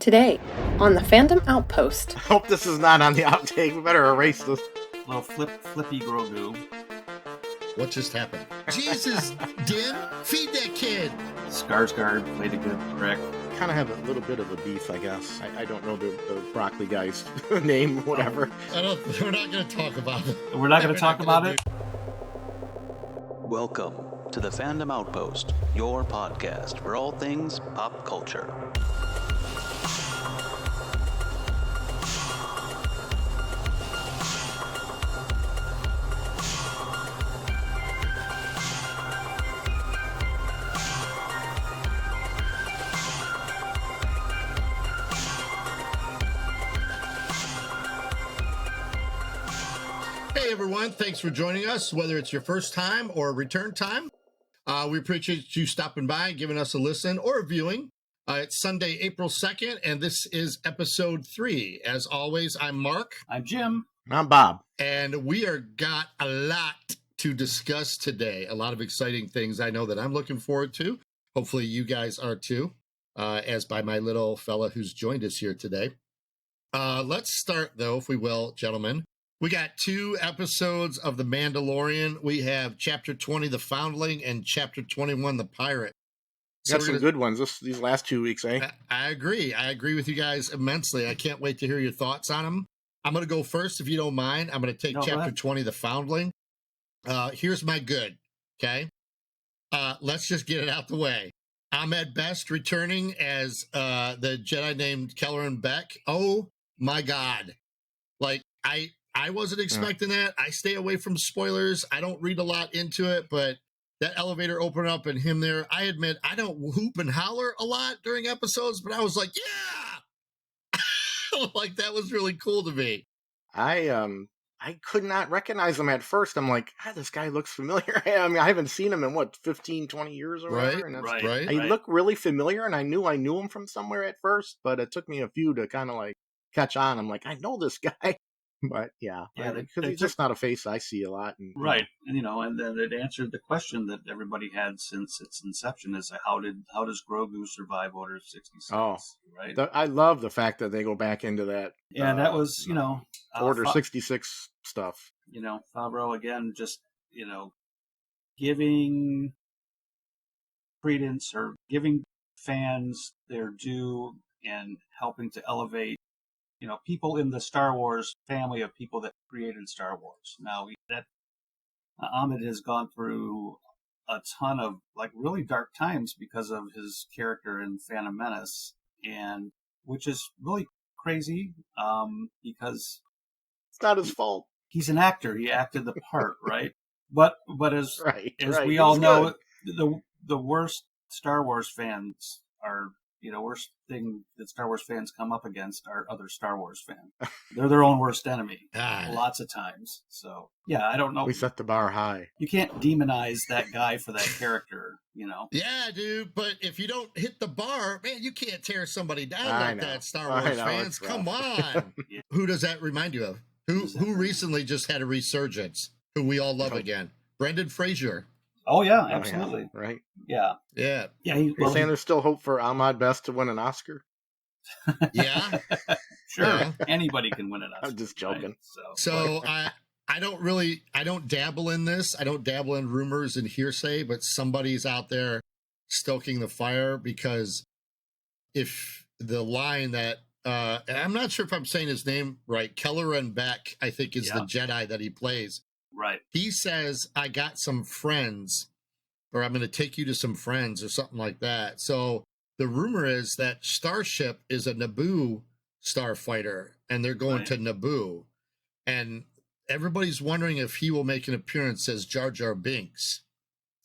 Today, on the Fandom Outpost. I hope this is not on the outtake. We better erase this. Little flippy Grogu. What just happened? Jesus, Din, feed that kid. Skarsgård played a good prick. Kind of have a little bit of a beef, I guess. I don't know the broccoli guy's name, whatever. We're not going to talk about it. We're not going to talk about it? Welcome to the Fandom Outpost, your podcast for all things pop culture. Hey everyone, thanks for joining us, whether it's your first time or return time. We appreciate you stopping by, giving us a listen or a viewing. It's Sunday, April 2nd, and this is episode 3. As always, I'm Mark. I'm Jim. I'm Bob. And we got a lot to discuss today. A lot of exciting things I know that I'm looking forward to. Hopefully you guys are too, as by my little fella who's joined us here today. Let's start, though, if we will, gentlemen. We got 2 episodes of The Mandalorian. We have Chapter 20, The Foundling, and Chapter 21, The Pirate. Got some good ones these last 2 weeks, eh? I agree. I agree with you guys immensely. I can't wait to hear your thoughts on them. I'm going to go first, if you don't mind. I'm going to take Chapter 20, The Foundling. Here's my good, okay? Let's just get it out the way. Ahmed Best returning as the Jedi named Kelleran Beck. Oh, my God. Like, I wasn't expecting that. I stay away from spoilers. I don't read a lot into it, but that elevator opening up and him there, I admit I don't whoop and holler a lot during episodes, but I was like, yeah! Like, that was really cool to me. I could not recognize him at first. I'm like, this guy looks familiar. I mean, I haven't seen him in, 15, 20 years or whatever. And Right. He looked really familiar, and I knew him from somewhere at first, but it took me a few to kind of like catch on. I'm like, I know this guy. But yeah, because he's just not a face I see a lot. And, right. And, and then it answered the question that everybody had since its inception is how does Grogu survive Order 66? Right. I love the fact that they go back into that. Yeah, that was, Order 66 stuff. Favreau again, just, giving credence or giving fans their due and helping to elevate people in the Star Wars family of people that created Star Wars. Now, Ahmed has gone through a ton of really dark times because of his character in Phantom Menace, and which is really crazy because it's not his fault. He's an actor; he acted the part, right? But as we all know, the worst Star Wars fans are. Worst thing that Star Wars fans come up against are other Star Wars fans. They're their own worst enemy lots of times. So, yeah, I don't know. We set the bar high. You can't demonize that guy for that character, Yeah, dude, but if you don't hit the bar, man, you can't tear somebody down that, Star Wars fans. Come on. Yeah. Who does that remind you of? Who recently just had a resurgence, who we all love again? Brendan Fraser. Oh, yeah, absolutely. Yeah, right? Yeah. Yeah. You're saying there's still hope for Ahmed Best to win an Oscar? Yeah. Sure. Yeah. Anybody can win an Oscar. I'm just joking. Right? So I don't dabble in this. I don't dabble in rumors and hearsay, but somebody's out there stoking the fire, because if the line that, I'm not sure if I'm saying his name right, Kelleran Beck, I think is the Jedi that he plays. Right. He says, I got some friends, or I'm going to take you to some friends, or something like that. So the rumor is that Starship is a Naboo starfighter, and they're going to Naboo. And everybody's wondering if he will make an appearance as Jar Jar Binks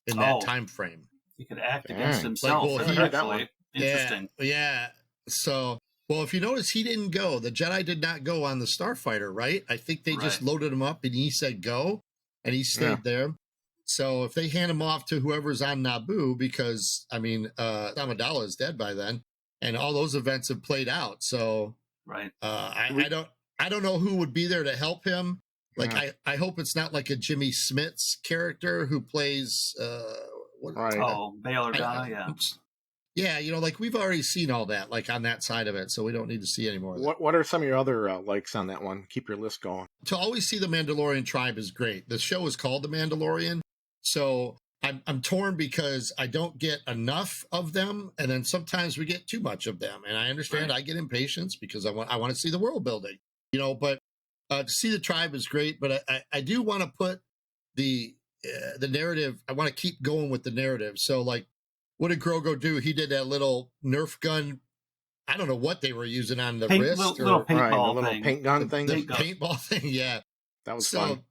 in that time frame. He could act against himself. Actually. Interesting. Yeah. So, well, if you notice, he didn't go. The Jedi did not go on the starfighter, right? I think they just loaded him up, and he said go, and he stayed there. So if they hand him off to whoever's on Naboo, because, Amidala is dead by then, and all those events have played out. So I don't know who would be there to help him. I hope it's not like a Jimmy Smits character who plays Bail Organa, Yeah, like we've already seen all that, like on that side of it, so we don't need to see any more of that. What are some of your other likes on that one? Keep your list going. To always see the Mandalorian tribe is great. The show is called The Mandalorian, so I'm torn because I don't get enough of them, and then sometimes we get too much of them. And I understand I get impatience because I want to see the world building, But to see the tribe is great. But I do want to put the narrative. I want to keep going with the narrative. So like, what did Grogu do? He did that little Nerf gun. I don't know what they were using on the wrist. Little paintball little thing. Paint gun thing. The paintball thing, yeah. That was fun.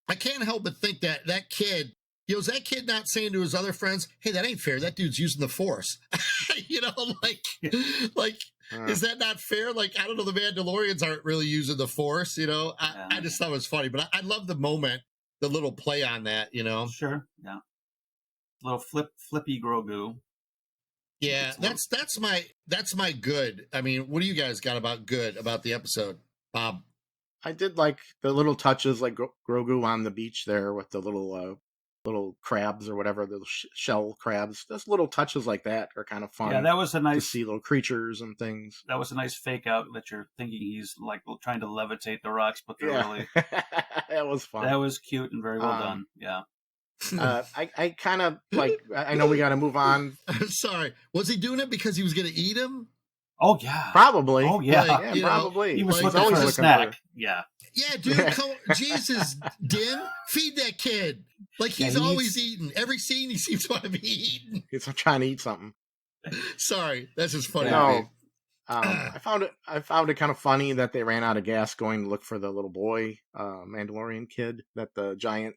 I can't help but think that kid, is that kid not saying to his other friends, hey, that ain't fair. That dude's using the Force. Is that not fair? Like, I don't know, the Mandalorians aren't really using the Force, I just thought it was funny. But I love the moment, the little play on that, Sure, yeah. Little flippy Grogu. Yeah, that's my good. I mean, what do you guys got about the episode, Bob? I did like the little touches, like Grogu on the beach there with the little crabs or whatever, the shell crabs. Just little touches like that are kind of fun. Yeah, that was a nice to see little creatures and things. That was a nice fake out that you're thinking he's like trying to levitate the rocks, but they're really. That was fun. That was cute and very well done. Yeah. I kind of like. I know we got to move on. Sorry, was he doing it because he was going to eat him? Oh yeah, probably. Oh yeah, probably. He was looking for a snack. Yeah. Yeah, dude. Jesus, Din, feed that kid. Like he's always eating. Every scene he seems to want to be eating. He's trying to eat something. Sorry, that's just funny. No, I found it kind of funny that they ran out of gas going to look for the little boy, Mandalorian kid that the giant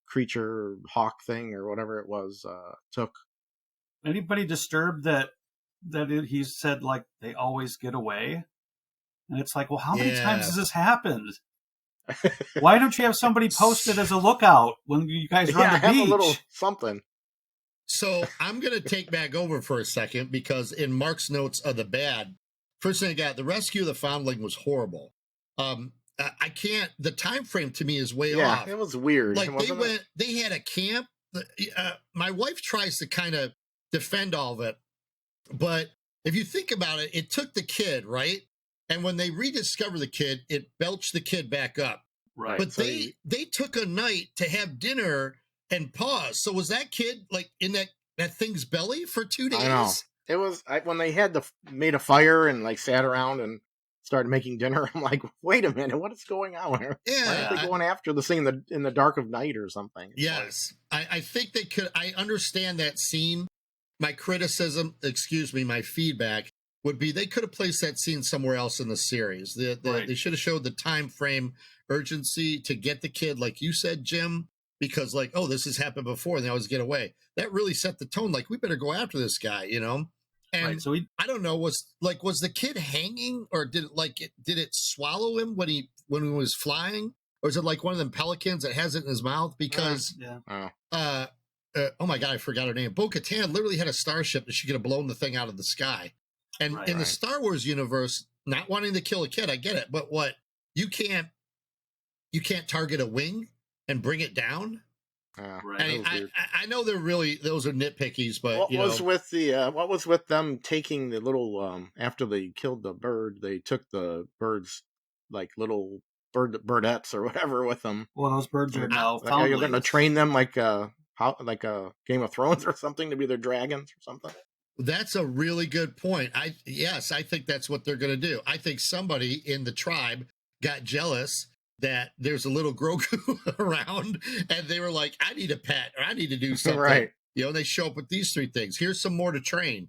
creature hawk thing or whatever it was took. Anybody disturbed that he said like they always get away? And it's like, well, how many times has this happened? Why don't you have somebody posted as a lookout when you guys run the beach? Have a little something. So I'm going to take back over for a second because in Mark's notes of the bad, first thing I got, the rescue of the foundling was horrible. I can't. The time frame to me is way off. It was weird. Like they had a camp. My wife tries to kind of defend all of it, but if you think about it, it took the kid, right? And when they rediscover the kid, it belched the kid back up. Right. But so they took a night to have dinner and pause. So was that kid like in that thing's belly for 2 days? I know. It was when they had made a fire and like sat around and started making dinner. I'm like, wait a minute, what is going on here? Yeah, why are they going after this thing in the dark of night or something? Yes, I think they could. I understand that scene. My criticism, my feedback would be they could have placed that scene somewhere else in the series. They should have showed the time frame urgency to get the kid, like you said, Jim, because like, oh, this has happened before and they always get away. That really set the tone. Like, we better go after this guy, And so I don't know, was the kid hanging or did it swallow him when he was flying? Or is it like one of them pelicans that has it in his mouth? Because, oh my God, I forgot her name. Bo-Katan literally had a starship that she could have blown the thing out of the sky. And in the Star Wars universe, not wanting to kill a kid, I get it. But you can't target a wing and bring it down? I know they're really, those are nitpickies, but what was with them taking the little after they killed the bird, they took the birds like little birdettes or whatever with them. Well, those birds are now foundlings. You're going to train them like a Game of Thrones or something to be their dragons or something. That's a really good point. I think that's what they're going to do. I think somebody in the tribe got jealous that there's a little Grogu around and they were like, I need a pet or I need to do something. Right. And they show up with these 3 things. Here's some more to train.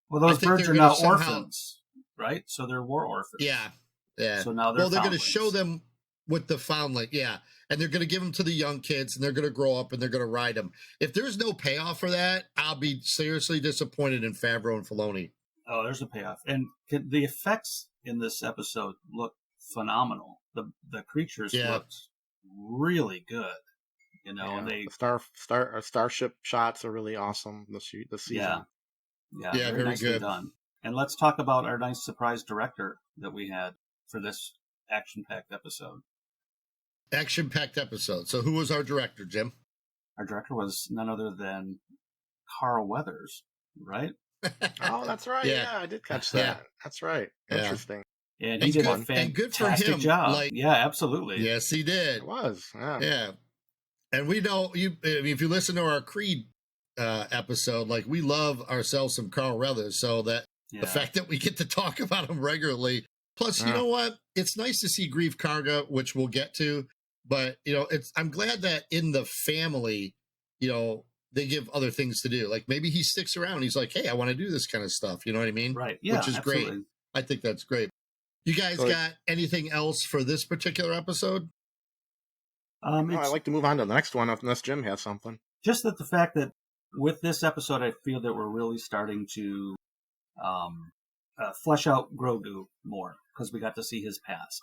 Well, those birds are now orphans, right? So they're war orphans. Yeah. So now they're going to show them with the foundling. Yeah. And they're going to give them to the young kids and they're going to grow up and they're going to ride them. If there's no payoff for that, I'll be seriously disappointed in Favreau and Filoni. Oh, there's a payoff. And the effects in this episode look phenomenal. The creatures looked really good, And they starship shots are really awesome this season. Yeah, very nicely good. done. And let's talk about our nice surprise director that we had for this action-packed episode. So who was our director, Jim? Our director was none other than Carl Weathers, right? Oh, that's right. Yeah, I did catch that. Yeah. That's right. Yeah. Interesting. And he did a fantastic job. Yeah, absolutely. Yes, he did. It was. Yeah. And we know if you listen to our Creed episode, like we love ourselves some Carl Weathers, so that the fact that we get to talk about him regularly. Plus, you know what? It's nice to see Grief Karga, which we'll get to, but I'm glad that in the family, they give other things to do. Like maybe he sticks around. He's like, hey, I want to do this kind of stuff. You know what I mean? Right. Yeah. Which is absolutely. great. I think that's great. You guys got anything else for this particular episode? I'd like to move on to the next one unless Jim has something. Just that the fact that with this episode, I feel that we're really starting to flesh out Grogu more because we got to see his past,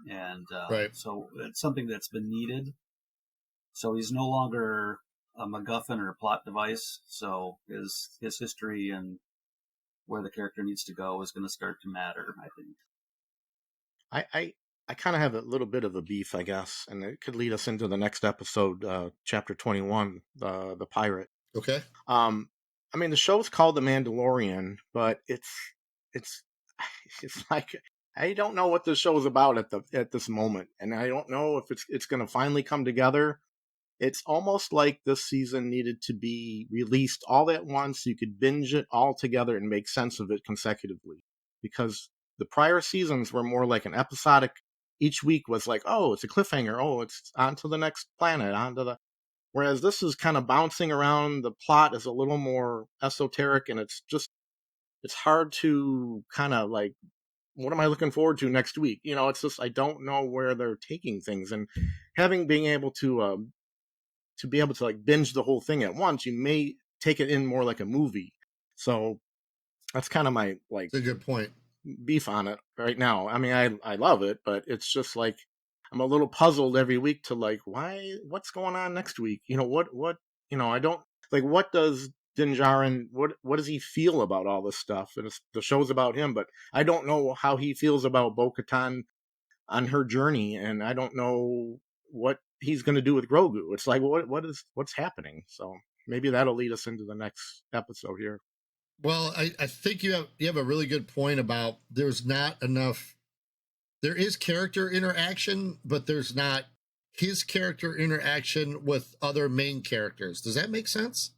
and so it's something that's been needed. So he's no longer a MacGuffin or a plot device. So his history and where the character needs to go is going to start to matter, I think. I kind of have a little bit of a beef, I guess, and it could lead us into the next episode, chapter 21, the pirate. Okay. I mean, the show's called The Mandalorian, but it's like I don't know what the show's about at this moment, and I don't know if it's going to finally come together. It's almost like this season needed to be released all at once so you could binge it all together and make sense of it consecutively, because the prior seasons were more like an episodic. Each week was like, oh, it's a cliffhanger. Oh, it's on to the next planet, whereas this is kind of bouncing around. The plot is a little more esoteric, and it's hard to kind of like, what am I looking forward to next week? It's just, I don't know where they're taking things, and being able to be able to like binge the whole thing at once, you may take it in more like a movie. So that's kind of my like. That's a good point. Beef on it right now. I mean, I love it, but it's just like I'm a little puzzled every week to like, what's going on next week? What I don't like. What does Din Djarin, what does he feel about all this stuff? And the show's about him, but I don't know how he feels about Bo-Katan on her journey, and I don't know what he's going to do with Grogu. It's like, what's happening? So maybe that'll lead us into the next episode here. Well, I think you have a really good point about there's not enough. There is character interaction, but there's not his character interaction with other main characters. Does that make sense?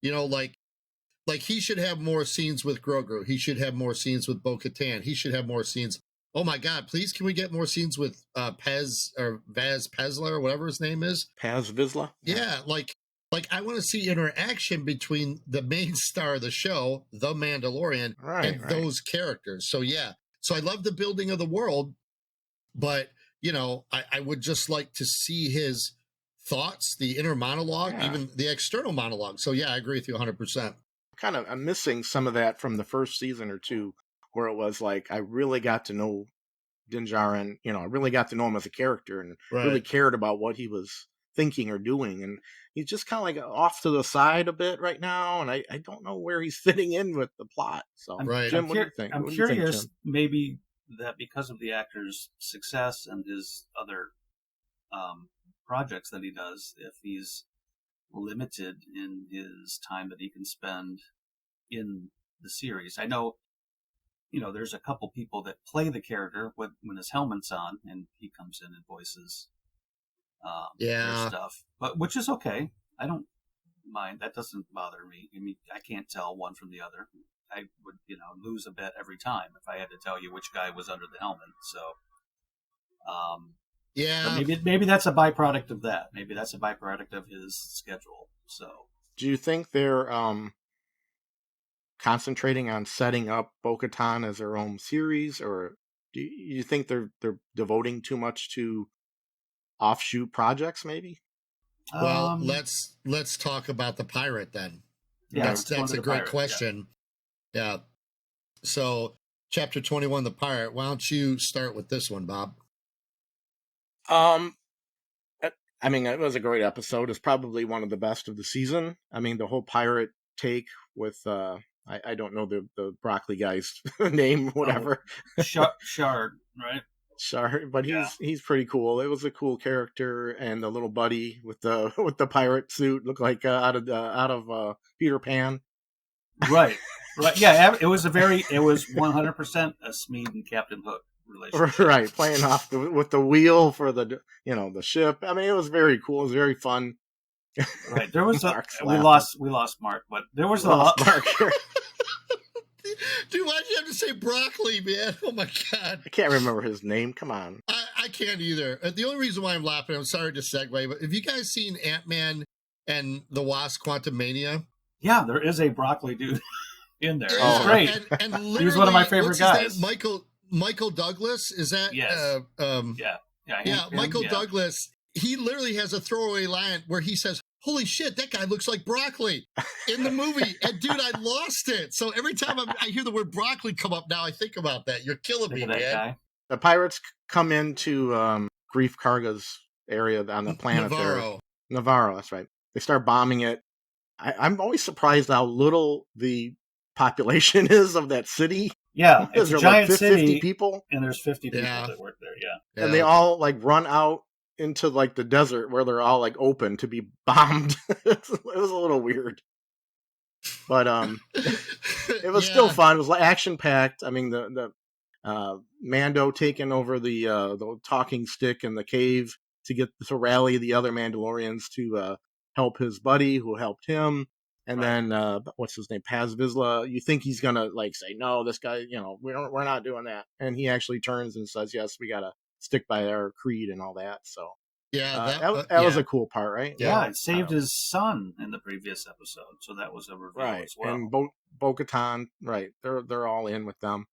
Like he should have more scenes with Grogu. He should have more scenes with Bo-Katan. He should have more scenes. Oh my God, please, can we get more scenes with Pez or Vaz Pezla or whatever his name is? Paz Vizsla? Yeah, like I want to see interaction between the main star of the show, the Mandalorian, and those characters. So yeah, so I love the building of the world, but I would just like to see his thoughts, the inner monologue, even the external monologue. So yeah, I agree with you 100%. I'm missing some of that from the first season or two, where it was like I really got to know Din Djarin. I really got to know him as a character and really cared about what he was thinking or doing, and he's just kind of like off to the side a bit right now, and I don't know where he's fitting in with the plot. So Jim, what do you think? I'm curious, maybe that because of the actor's success and his other projects that he does, if he's limited in his time that he can spend in the series. I know there's a couple people that play the character when his helmet's on and he comes in and voices their stuff, but which is okay. I don't mind. That doesn't bother me. I mean, I can't tell one from the other. I would, lose a bet every time if I had to tell you which guy was under the helmet. So, but maybe that's a byproduct of that. Maybe that's a byproduct of his schedule. So, do you think they're concentrating on setting up Bo-Katan as their own series, or do you think they're devoting too much to offshoot projects? Maybe. Well, let's talk about the pirate then. Yeah, that's a great question. Yeah. So, chapter 21, the pirate. Why don't you start with this one, Bob? I mean, it was a great episode. It's probably one of the best of the season. I mean, the whole pirate take with I don't know the broccoli guy's name, whatever. Shard, right? Sorry, but Yeah. he's pretty cool. It was a cool character, and the little buddy with the with the pirate suit looked like out of Peter Pan. Right. Yeah, it was 100% a Smeed and Captain Hook relationship. Right, playing off with the wheel for the ship. I mean, it was very cool. It was very fun. Right. There was we lost Mark, but there was Mark. Dude, why'd you have to say broccoli, man? Oh my God. I can't remember his name. Come on. I can't either. The only reason why I'm laughing, I'm sorry to segue, but have you guys seen Ant-Man and the Wasp: Quantumania? Yeah, there is a broccoli dude in there. Yeah, It's great. And he was one of my favorite guys. Michael Douglas, is that? Yes. Michael Douglas. He literally has a throwaway line where he says, "Holy shit, that guy looks like broccoli," in the movie. And dude, I lost it. So every time I hear the word broccoli come up now, I think about that. You're killing me, man. Guy. The pirates come into Grief Karga's area on the planet Navarro, that's right. They start bombing it. I'm always surprised how little the population is of that city. Yeah, it's a giant like 50 city, people, and there's 50 people that work there. Yeah, and they all like run out into like the desert where they're all like open to be bombed. It was a little weird, but it was still fun. It was like action packed. I mean, the Mando taking over the talking stick in the cave to rally the other Mandalorians to help his buddy who helped him. And then what's his name? Paz Vizsla. You think he's gonna like say, no, this guy, we're not doing that. And he actually turns and says, yes, we gotta stick by our creed and all that. So that was a cool part, right? Yeah, it saved his son in the previous episode, so that was a reveal as well. And Bo-Katan, right? They're all in with them.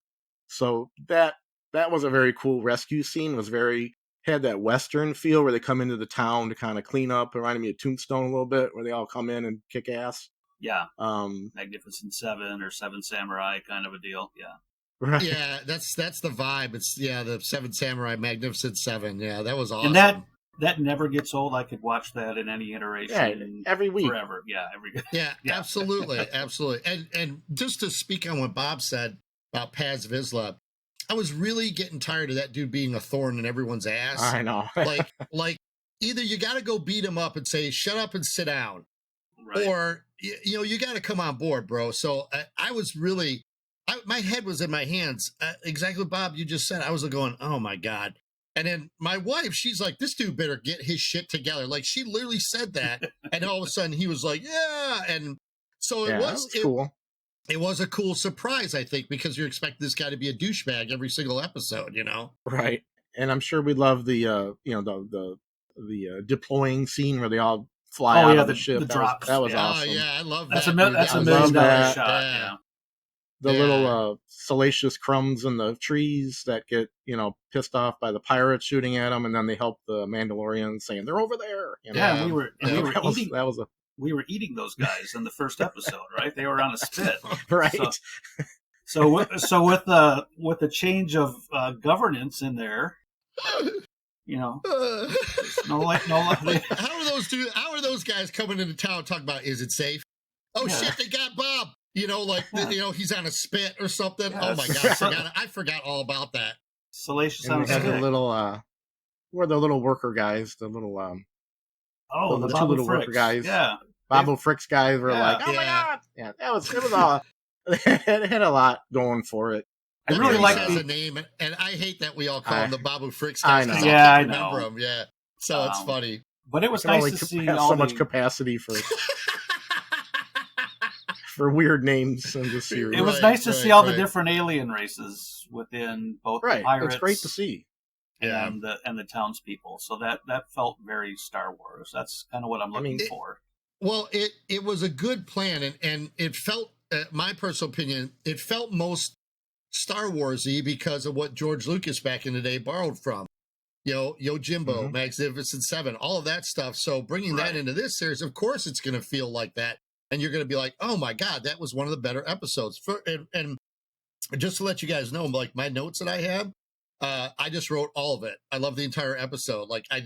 So that was a very cool rescue scene. It was had that Western feel where they come into the town to kind of clean up. It reminded me of Tombstone a little bit, where they all come in and kick ass. Yeah. Magnificent Seven or Seven Samurai kind of a deal. Yeah. Right. Yeah, that's the vibe. It's the Seven Samurai, Magnificent Seven. Yeah, that was awesome. And that never gets old. I could watch that in any iteration every week. Forever. Yeah, yeah, absolutely. Absolutely. And just to speak on what Bob said about Paz Vizsla, I was really getting tired of that dude being a thorn in everyone's ass. I know. like either you got to go beat him up and say, shut up and sit down. Right. Or, you got to come on board, bro. So I was really, my head was in my hands. Exactly what Bob, you just said. I was going, oh my God. And then my wife, she's like, this dude better get his shit together. Like she literally said that. And all of a sudden he was like, yeah. And so it was cool. It was a cool surprise, I think, because you expect this guy to be a douchebag every single episode, Right. And I'm sure we love the deploying scene where they all fly out of the ship. That was awesome. Oh yeah, I love that. That's a $1 million shot. Yeah. The little salacious crumbs in the trees that get pissed off by the pirates shooting at them, and then they help the Mandalorians saying they're over there. Yeah, we were eating. That was a. We were eating those guys in the first episode, right? They were on a spit, right? So with the change of governance in there, no. How are those guys coming into town talking about? Is it safe? Oh shit, they got Bob. He's on a spit or something. Oh my God, I forgot all about that. Salacious on a spit. The little were the little worker guys, the little the two little worker guys. Yeah. Babu Frick's guys were like, oh my God. Yeah, it was all, it had a lot going for it. I really like the name, and I hate that we all call him the Babu Frick's guys. I know. Yeah, I know. Remember him. Yeah. So it's funny. But it was nice to see so much capacity for weird names in this series. It was nice to see all the different alien races within both the pirates. It's great to see. And the townspeople. So that felt very Star Wars. That's kind of what I'm looking for. Well, it was a good plan, and it felt, my personal opinion, it felt most Star Wars-y because of what George Lucas back in the day borrowed from. Jimbo, Magnificent Seven, all of that stuff. So bringing that into this series, of course it's going to feel like that. And you're going to be like, oh my God, that was one of the better episodes. And just to let you guys know, like my notes that I have, I just wrote all of it. I love the entire episode. Like I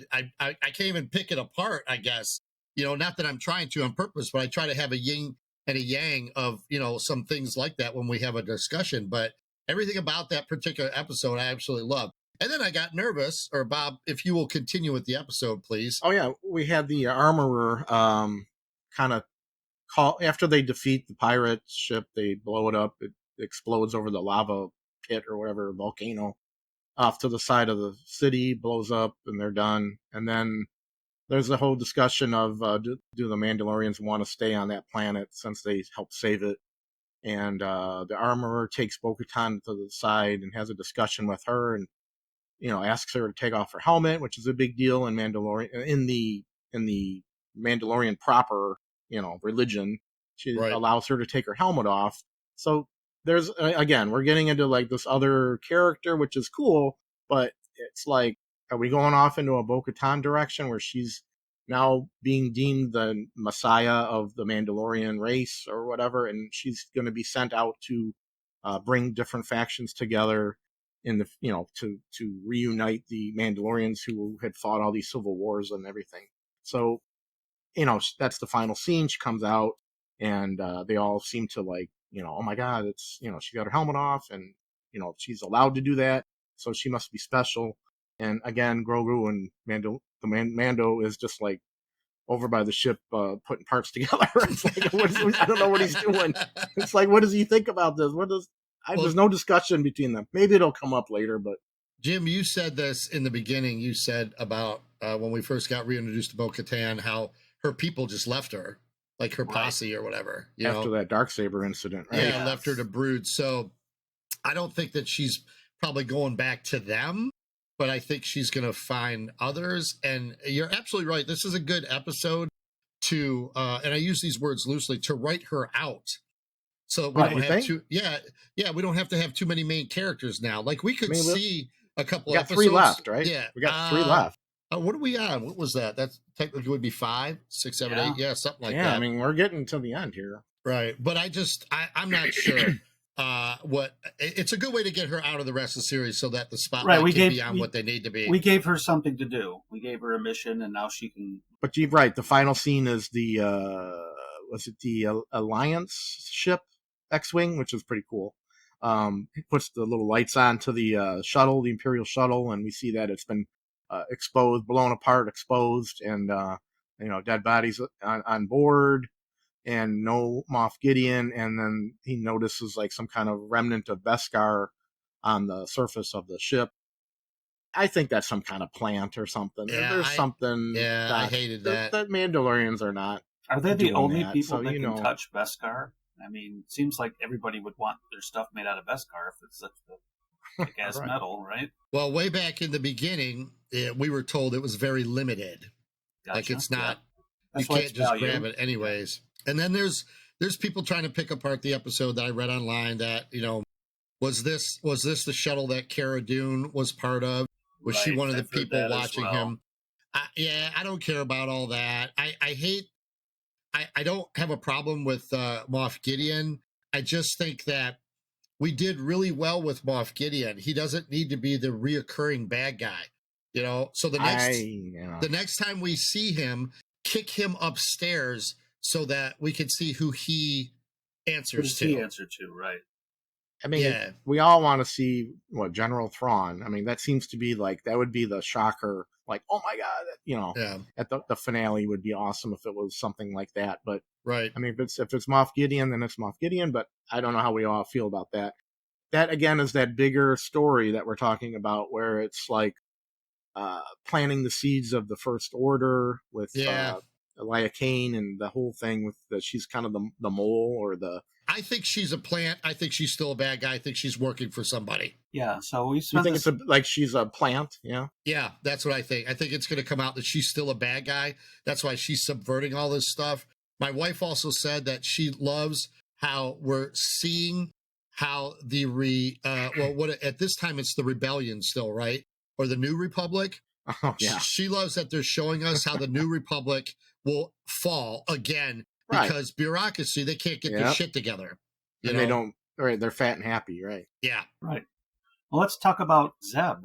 can't even pick it apart, I guess. Not that I'm trying to on purpose, but I try to have a yin and a yang of, some things like that when we have a discussion. But everything about that particular episode, I absolutely love. And then I got nervous, or Bob, if you will continue with the episode, please. Oh yeah, we had the armorer kind of call after they defeat the pirate ship. They blow it up. It explodes over the lava pit or whatever volcano off to the side of the city. Blows up, and they're done. And then there's a whole discussion of do the Mandalorians want to stay on that planet since they helped save it? And the armorer takes Bo-Katan to the side and has a discussion with her, and asks her to take off her helmet, which is a big deal in Mandalorian in the Mandalorian proper religion. She allows her to take her helmet off. So there's again, we're getting into like this other character, which is cool, but it's like, are we going off into a Bo-Katan direction where she's now being deemed the messiah of the Mandalorian race or whatever, and she's going to be sent out to bring different factions together in the to reunite the Mandalorians who had fought all these civil wars and everything. So that's the final scene. She comes out, and they all seem to like, oh my god, it's she got her helmet off, and she's allowed to do that, so she must be special. And again, Grogu and Mando is just like over by the ship putting parts together. It's like, I don't know what he's doing. It's like, what does he think about this? There's no discussion between them. Maybe it'll come up later, but Jim, you said this in the beginning. You said about when we first got reintroduced to Bo-Katan, how her people just left her, like her posse or whatever. After that Darksaber incident, right? Yeah, left her to brood. So I don't think that she's probably going back to them, but I think she's going to find others. And you're absolutely right. This is a good episode to, and I use these words loosely, to write her out. So we don't have to, we don't have to have too many main characters now. Like we could see a couple we got episodes. 3 left, right? Yeah. We got 3 left. What are we on? What was that? That's technically would be 5, 6, 7, 8. Yeah, something like that. Yeah, I mean, we're getting to the end here. Right. But I'm not sure it's a good way to get her out of the rest of the series so that the spotlight can be on what they need to be. We gave her something to do. We gave her a mission, and now she can. But you're right. The final scene is the was it the Alliance ship X-wing, which is pretty cool. It puts the little lights on to the shuttle, the Imperial shuttle, and we see that it's been exposed, blown apart, exposed, and dead bodies on board. And no Moff Gideon, and then he notices like some kind of remnant of Beskar on the surface of the ship. I think that's some kind of plant or something. Yeah, There's something. Yeah, I hated that. The Mandalorians are not. Are they the only that, people so, that can touch Beskar? I mean, it seems like everybody would want their stuff made out of Beskar if it's such a gas right. metal, right? Well, way back in the beginning, we were told it was very limited. Gotcha. Like it's not. Yeah. You can't just grab it anyways. And then there's people trying to pick apart the episode that I read online that, was this the shuttle that Cara Dune was part of? Was she one of the people watching him? I don't care about all that. I don't have a problem with Moff Gideon. I just think that we did really well with Moff Gideon. He doesn't need to be the reoccurring bad guy, So the next time we see him, kick him upstairs so that we can see who he answers to. Right. I mean, we all want to see General Thrawn. I mean, that seems to be like, that would be the shocker. Like, oh my God, at the finale would be awesome if it was something like that. But right. I mean, if it's Moff Gideon, then it's Moff Gideon. But I don't know how we all feel about that. That again is that bigger story that we're talking about, where it's like planting the seeds of the First Order with Elia Kane and the whole thing with that she's kind of the mole or the. I think she's a plant. I think she's still a bad guy. I think she's working for somebody. Yeah. So we. You think it's she's a plant? Yeah. Yeah, that's what I think. I think it's going to come out that she's still a bad guy. That's why she's subverting all this stuff. My wife also said that she loves how we're seeing how the at this time it's the rebellion still, right? Or the New Republic. Oh, yeah. She loves that they're showing us how the New Republic will fall again because bureaucracy, they can't get their shit together. They don't, right? They're fat and happy, right? Yeah. Right. Well, let's talk about Zeb,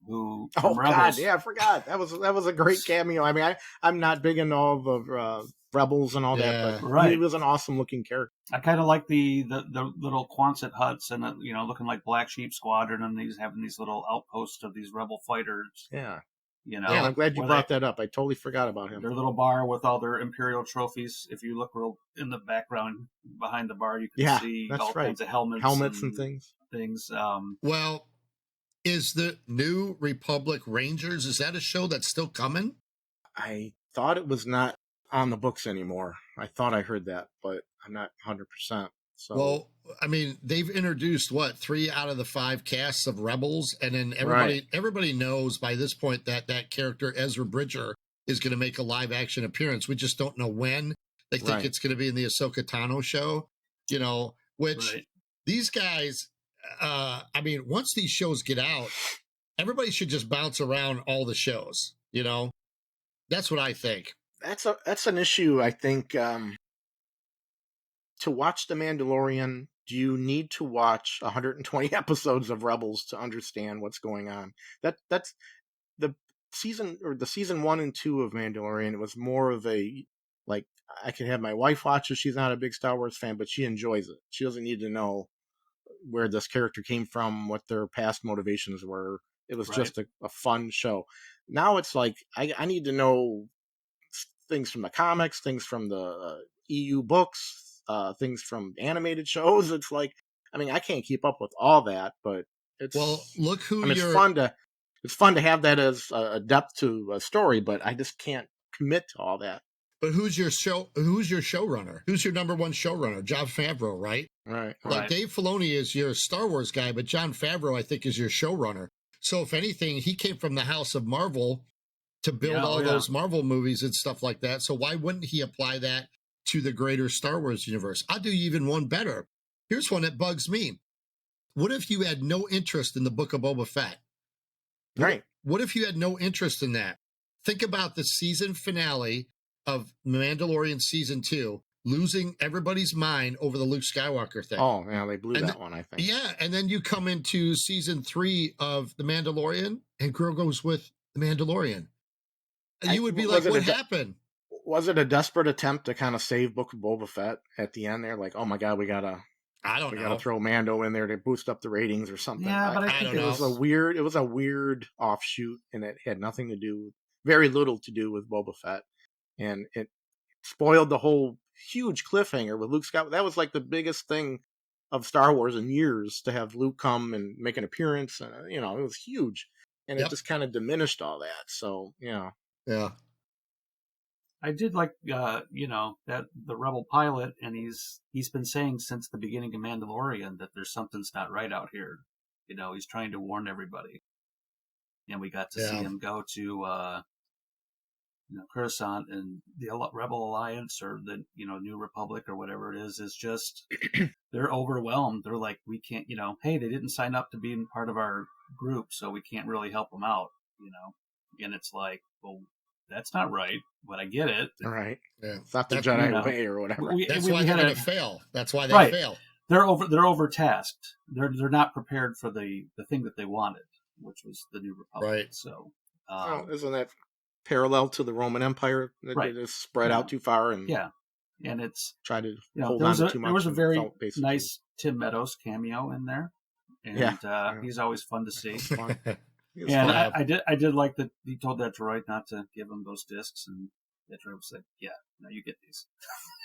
who. Oh, God, yeah, I forgot. That was a great cameo. I mean, I'm not big into all the rebels and all that, but Right. he was an awesome looking character. I kind of like the little Quonset huts and looking like Black Sheep Squadron, and these having these little outposts of these rebel fighters. Yeah. You know, Yeah, I'm glad you brought that up. I totally forgot about him. Their little bar with all their Imperial trophies. If you look real in the background behind the bar, you can see all kinds of helmets and things. Well, is the New Republic Rangers, is that a show that's still coming? I thought it was not on the books anymore. I thought I heard that, but I'm not 100%. So, well, I mean, they've introduced 3 out of the 5 casts of Rebels, and then everybody knows by this point that character Ezra Bridger is going to make a live action appearance. We just don't know when. They think it's going to be in the Ahsoka Tano show, which these guys, I mean, once these shows get out, everybody should just bounce around all the shows. That's what I think. That's an issue, I think. To watch The Mandalorian, do you need to watch 120 episodes of Rebels to understand what's going on? That's the season 1 and 2 of Mandalorian. It was more of a, like, I can have my wife watch it. She's not a big Star Wars fan, but she enjoys it. She doesn't need to know where this character came from, what their past motivations were. It was just a fun show. Now it's like, I need to know things from the comics, things from the EU books, things from animated shows. It's like, I mean, I can't keep up with all that, but it's look who it's fun to have that as a depth to a story, but I just can't commit to all that. But who's your showrunner? Who's your number one showrunner? John Favreau, right? Right. Like Dave Filoni is your Star Wars guy, but John Favreau, I think, is your showrunner. So if anything, he came from the house of Marvel to build all those Marvel movies and stuff like that. So why wouldn't he apply that to the greater Star Wars universe? I'll do even one better. Here's one that bugs me. What if you had no interest in the Book of Boba Fett? What if you had no interest in that? Think about the season finale of Mandalorian season 2, losing everybody's mind over the Luke Skywalker thing. Oh, yeah, they blew that one, I think. Yeah, and then you come into season 3 of The Mandalorian, and Grogu's with The Mandalorian. You would be like, what happened? Was it a desperate attempt to kind of save Book of Boba Fett at the end there? Like, oh my God, we gotta throw Mando in there to boost up the ratings or something. Yeah, but I think it was a weird offshoot, and it had very little to do with Boba Fett, and it spoiled the whole huge cliffhanger with Luke Skywalker. That was like the biggest thing of Star Wars in years, to have Luke come and make an appearance, and it was huge, and it just kind of diminished all that. So yeah. I did like, that the Rebel pilot, and he's been saying since the beginning of Mandalorian that there's something's not right out here. He's trying to warn everybody, and we got to see him go to, Coruscant, and the Rebel Alliance, or the New Republic, or whatever it is just they're overwhelmed. They're like, we can't, hey, they didn't sign up to be part of our group, so we can't really help them out, and it's like, well, that's not right, but I get it. Right. Yeah. It's not the Jedi way or whatever. That's why they're going to fail. That's why they fail. They're overtasked. They're not prepared for the thing that they wanted, which was the New Republic. Right. So, isn't that parallel to the Roman Empire? They just spread out too far, and and it's try to hold on to too much. There was a very nice Tim Meadows cameo in there, and he's always fun to see. And I did like that he told that droid not to give him those discs, and that droid was like, "Yeah, no, you get these,"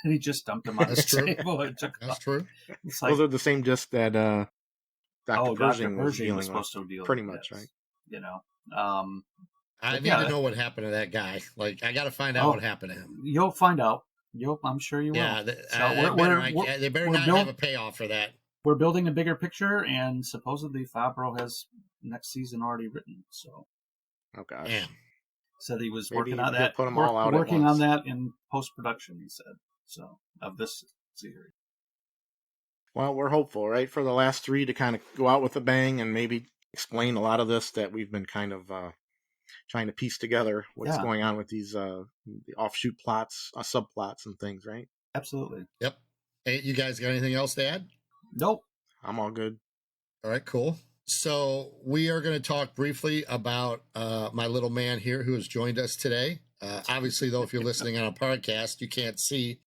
and he just dumped them on the table. That's true. It's like, those are the same discs that Dr. Pershing was supposed to deal pretty with, much, right? I need to know what happened to that guy. Like, I got to find out what happened to him. You'll find out. I'm sure you will. Yeah, they better not have a payoff for that. We're building a bigger picture, and supposedly Favreau has next season already written. So, oh gosh, said he was working on that. Put them all out working on that in post production. He said so of this series. Well, we're hopeful, right, for the last 3 to kind of go out with a bang and maybe explain a lot of this that we've been kind of trying to piece together. What's going on with these the offshoot plots, subplots, and things, right? Absolutely. Yep. Hey, you guys got anything else to add? Nope. I'm all good. All right, cool. So we are going to talk briefly about my little man here who has joined us today. Obviously, though, if you're listening on a podcast, you can't see.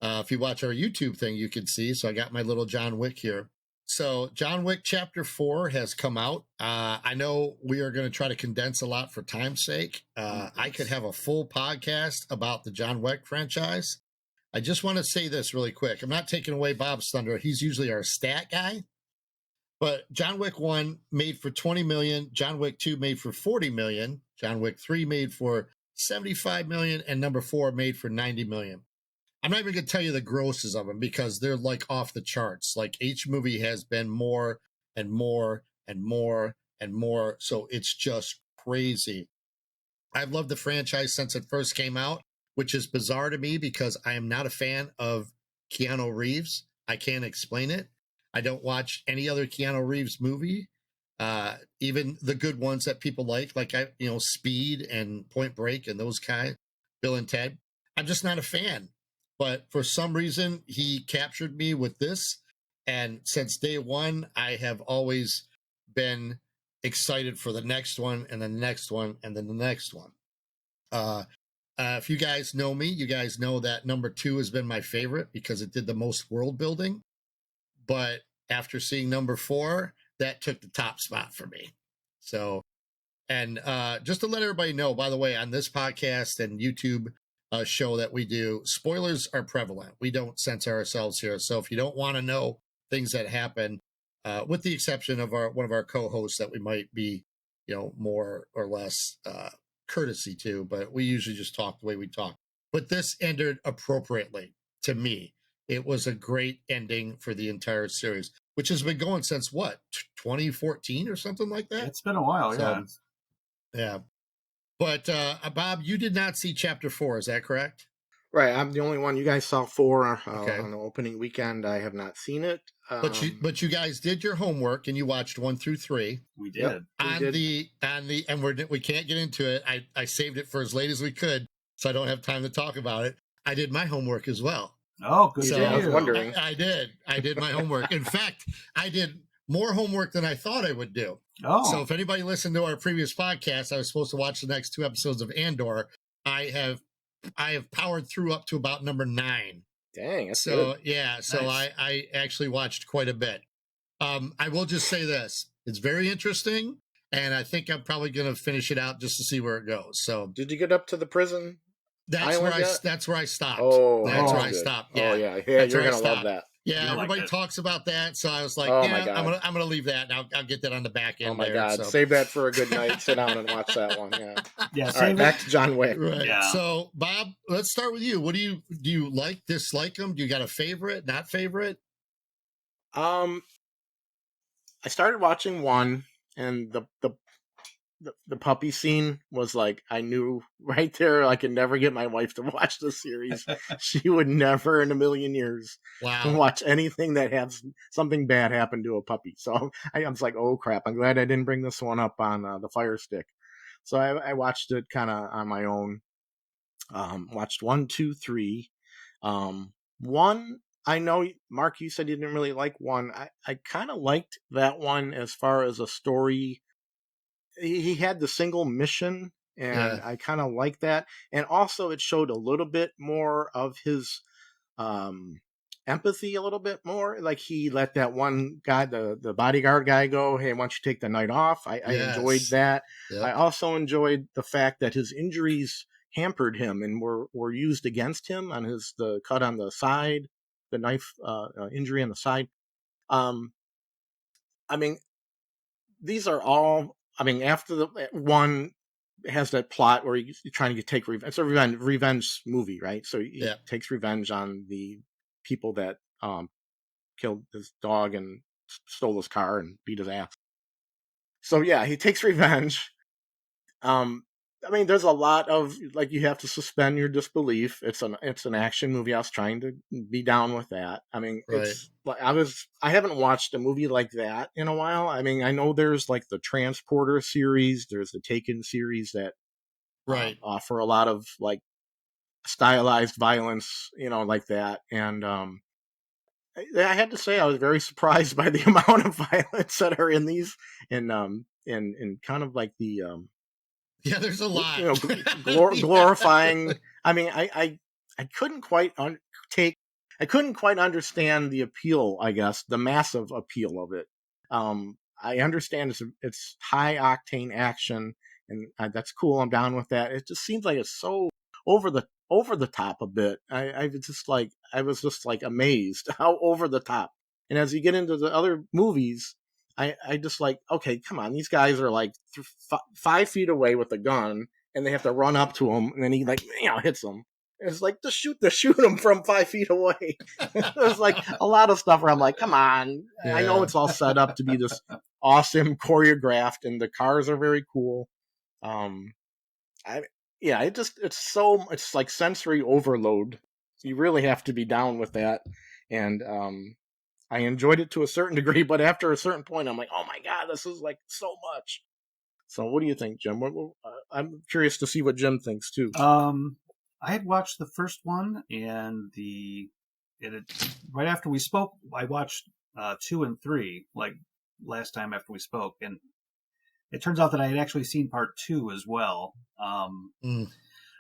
If you watch our YouTube thing, you can see. So I got my little John Wick here. So John Wick Chapter 4 has come out. I know we are going to try to condense a lot for time's sake. I could have a full podcast about the John Wick franchise. I just want to say this really quick. I'm not taking away Bob's thunder. He's usually our stat guy. But John Wick 1 made for 20 million. John Wick 2 made for 40 million. John Wick 3 made for 75 million. And number 4 made for 90 million. I'm not even going to tell you the grosses of them because they're like off the charts. Like each movie has been more and more and more and more. So it's just crazy. I've loved the franchise since it first came out, which is bizarre to me because I am not a fan of Keanu Reeves. I can't explain it. I don't watch any other Keanu Reeves movie, even the good ones that people like Speed and Point Break and those kind, Bill and Ted. I'm just not a fan. But for some reason, he captured me with this. And since day one, I have always been excited for the next one and then the next one and then the next one. If you guys know me, you guys know that number 2 has been my favorite because it did the most world building. But after seeing number 4, that took the top spot for me. So, and just to let everybody know, by the way, on this podcast and YouTube show that we do, spoilers are prevalent. We don't censor ourselves here. So if you don't want to know things that happen, with the exception of one of our co-hosts that we might be, more or less courtesy to, but we usually just talk the way we talk. But this ended appropriately to me. It was a great ending for the entire series, which has been going since what, 2014 or something like that? It's been a while, yeah. Yeah. But Bob, you did not see Chapter 4, is that correct? Right, I'm the only one. You guys saw 4 Okay. on the opening weekend. I have not seen it. But you guys did your homework and you watched 1 through 3. We did. And we can't get into it. I saved it for as late as we could, so I don't have time to talk about it. I did my homework as well. Oh, good. So I was wondering. I did my homework. In fact, I did more homework than I thought I would do. Oh. So if anybody listened to our previous podcast, I was supposed to watch the next 2 episodes of Andor. I have powered through up to about number 9. Dang, that's so good. Yeah, so Nice. I actually watched quite a bit. I will just say this: it's very interesting, and I think I'm probably going to finish it out just to see where it goes. So Did you get up to the prison? that's where I stopped. Oh, that's where I good. stopped. Yeah. Oh yeah, That's you're where I gonna love stopped. that. Yeah, You'll everybody like it. talks about that, so I was like, Oh, yeah, my God. I'm gonna leave that, and I'll get that on the back end. Oh my there, God, so. save that for a good night. Sit down and watch that one. Yeah. Yeah, All save right, it. back to John Wick. Right. Yeah. So, Bob, let's start with you. What do you like, dislike them? Do you got a favorite, not favorite? I started watching 1, and the puppy scene was like, I knew right there I could never get my wife to watch the series. She would never in a million years watch anything that has something bad happen to a puppy. So I was like, oh crap, I'm glad I didn't bring this one up on the Fire Stick. So I watched it kind of on my own. Watched 1, 2, 3. 1, I know, Mark, you said you didn't really like 1. I kind of liked that one as far as a story. He had the single mission, and I kind of like that. And also it showed a little bit more of his empathy, a little bit more. Like he let that one guy, the bodyguard guy, go, hey, why don't you take the night off? I enjoyed that. Yep. I also enjoyed the fact that his injuries hampered him and were used against him on the cut on the side, the knife injury on the side. I mean, these are all, after the 1 has that plot where he's trying to take revenge. It's a revenge movie, right? So he takes revenge on the people that killed his dog and stole his car and beat his ass. So yeah, he takes revenge. There's a lot of, like, you have to suspend your disbelief. It's an action movie. I was trying to be down with that. It's like I haven't watched a movie like that in a while. I know there's like the Transporter series, there's the Taken series that offer a lot of like stylized violence, like that. And I had to say I was very surprised by the amount of violence that are in these, and kind of like the yeah, there's a lot, glorifying. I mean, I couldn't quite I couldn't quite understand the appeal. I guess the massive appeal of it. I understand it's high octane action, and that's cool. I'm down with that. It just seems like it's so over the top a bit. I was just like amazed how over the top. And as you get into the other movies, I just like, okay, come on, these guys are like 5 feet away with a gun, and they have to run up to him, and then he like hits them. It's like to shoot him from 5 feet away. There's like a lot of stuff where I'm like, come on. Yeah. I know it's all set up to be this awesome choreographed, and the cars are very cool. It's like sensory overload. You really have to be down with that. And I enjoyed it to a certain degree, but after a certain point, I'm like, oh my God, this is like so much. So what do you think, Jim? I'm curious to see what Jim thinks too. I had watched the first one, and right after we spoke, I watched 2 and 3, like last time after we spoke, and it turns out that I had actually seen part 2 as well.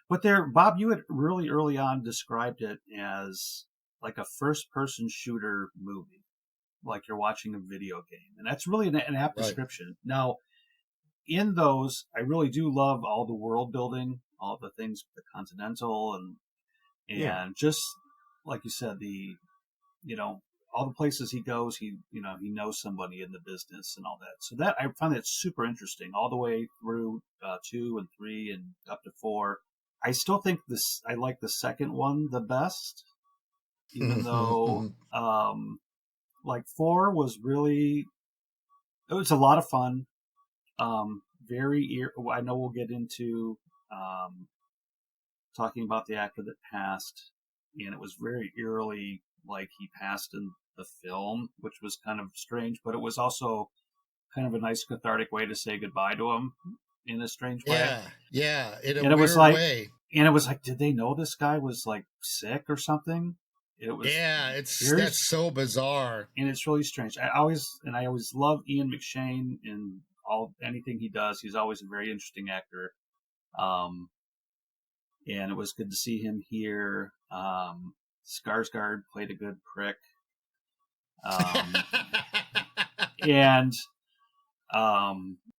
But Bob, you had really early on described it as like a first-person shooter movie, like you're watching a video game, and that's really an apt description. Now, in those, I really do love all the world building, all the things, the Continental, and just like you said, all the places he goes, he knows somebody in the business and all that. So that I found that super interesting, all the way through 2 and 3 and up to 4. I still think I like the second one the best, even though like 4 was really, it was a lot of fun. I know we'll get into talking about the actor that passed, and it was very eerily like he passed in the film, which was kind of strange, but it was also kind of a nice cathartic way to say goodbye to him in a strange way. Yeah, in a weird way. And it was like, did they know this guy was like sick or something? It was that's so bizarre, and it's really strange. I always love Ian McShane in anything he does. He's always a very interesting actor. And it was good to see him here. Skarsgård played a good prick. And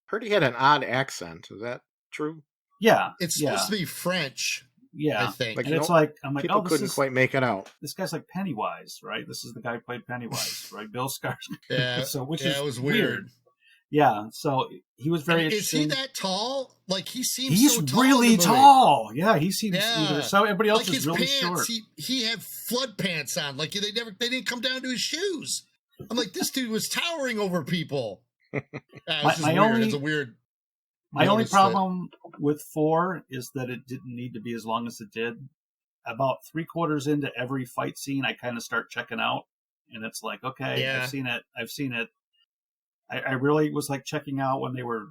heard he had an odd accent. Is that true? Yeah, it's supposed to be French. Yeah, I think. And it's like, I'm like, people couldn't quite make it out. This guy's like Pennywise, right? This is the guy who played Pennywise, right? Bill Skarsgård. Yeah, it was weird. Yeah, so he was very interesting. Is he that tall? Like he seems He's so tall really tall. Yeah, he seems either so. Everybody else like is really pants, short. He had flood pants on. Like they didn't come down to his shoes. I'm like, this dude was towering over people. It's a weird. My only problem with 4 is that it didn't need to be as long as it did. About 3/4 into every fight scene, I kind of start checking out, and it's like, okay, yeah. I've seen it. I really was like checking out when they were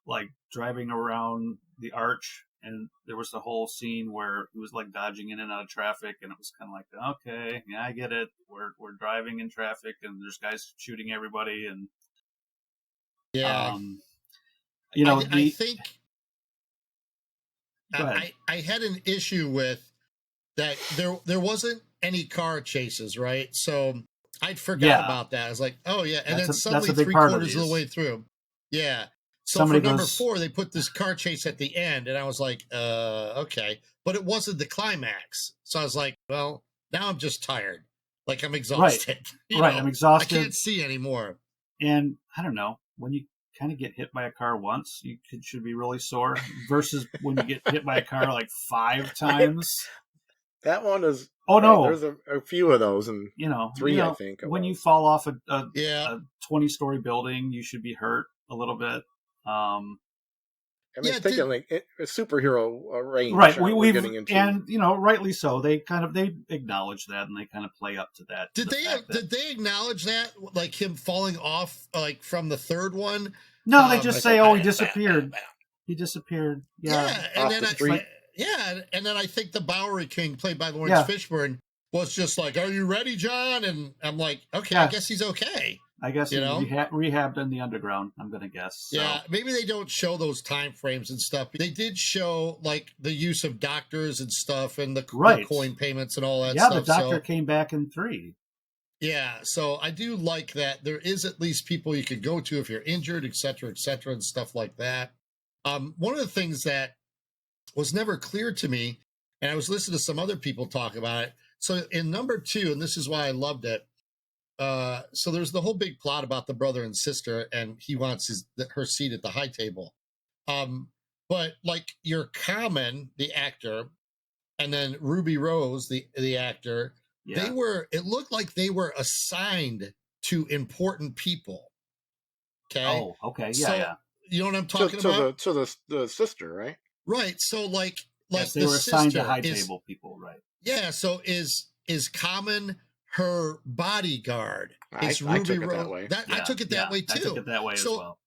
like driving around the arch, and there was the whole scene where he was like dodging in and out of traffic, and it was kind of like, okay, yeah, I get it. We're driving in traffic, and there's guys shooting everybody, and yeah. I think I had an issue with that. There wasn't any car chases, right? So I'd forgot about that. I was like, oh yeah, and then suddenly 3/4 of the way through, yeah. So for number 4, they put this car chase at the end, and I was like, okay, but it wasn't the climax. So I was like, well, now I'm just tired, like I'm exhausted. Right, I'm exhausted. I can't see anymore. And I don't know, when you kind of get hit by a car once, you should be really sore, versus when you get hit by a car like 5 times. That one is. Oh no! There's a few of those, and 3, I think. When you fall off a 20-story building, you should be hurt a little bit. Thinking like a superhero range, right? We're getting into, and rightly so. They acknowledge that, and they kind of play up to that. Did they acknowledge that, like him falling off, like from the 3rd one? No, they just say, "Oh, he disappeared. He disappeared." Yeah, and then and then I think the Bowery King, played by Lawrence Fishburne, was just like, "Are you ready, John?" And I'm like, "Okay, Yeah. I guess he's okay." I guess You know? rehabbed in the underground, I'm going to guess. So. Yeah, maybe they don't show those time frames and stuff. They did show like the use of doctors and stuff and the coin payments and all that stuff. Yeah, the doctor came back in 3. Yeah, so I do like that there is at least people you could go to if you're injured, et cetera, and stuff like that. One of the things that was never clear to me, and I was listening to some other people talk about it. So in number 2, and this is why I loved it. So there's the whole big plot about the brother and sister, and he wants her seat at the high table. But like your Common, the actor, and then Ruby Rose, the actor, it looked like they were assigned to important people. Okay. Oh, okay. Yeah. You know what I'm talking about? To the sister, right? Right. So like yes, they were assigned to high table people, right? Yeah. So is Common her bodyguard? It's I Ruby took it Rose. that way. I took it that way too. I took it that way as well.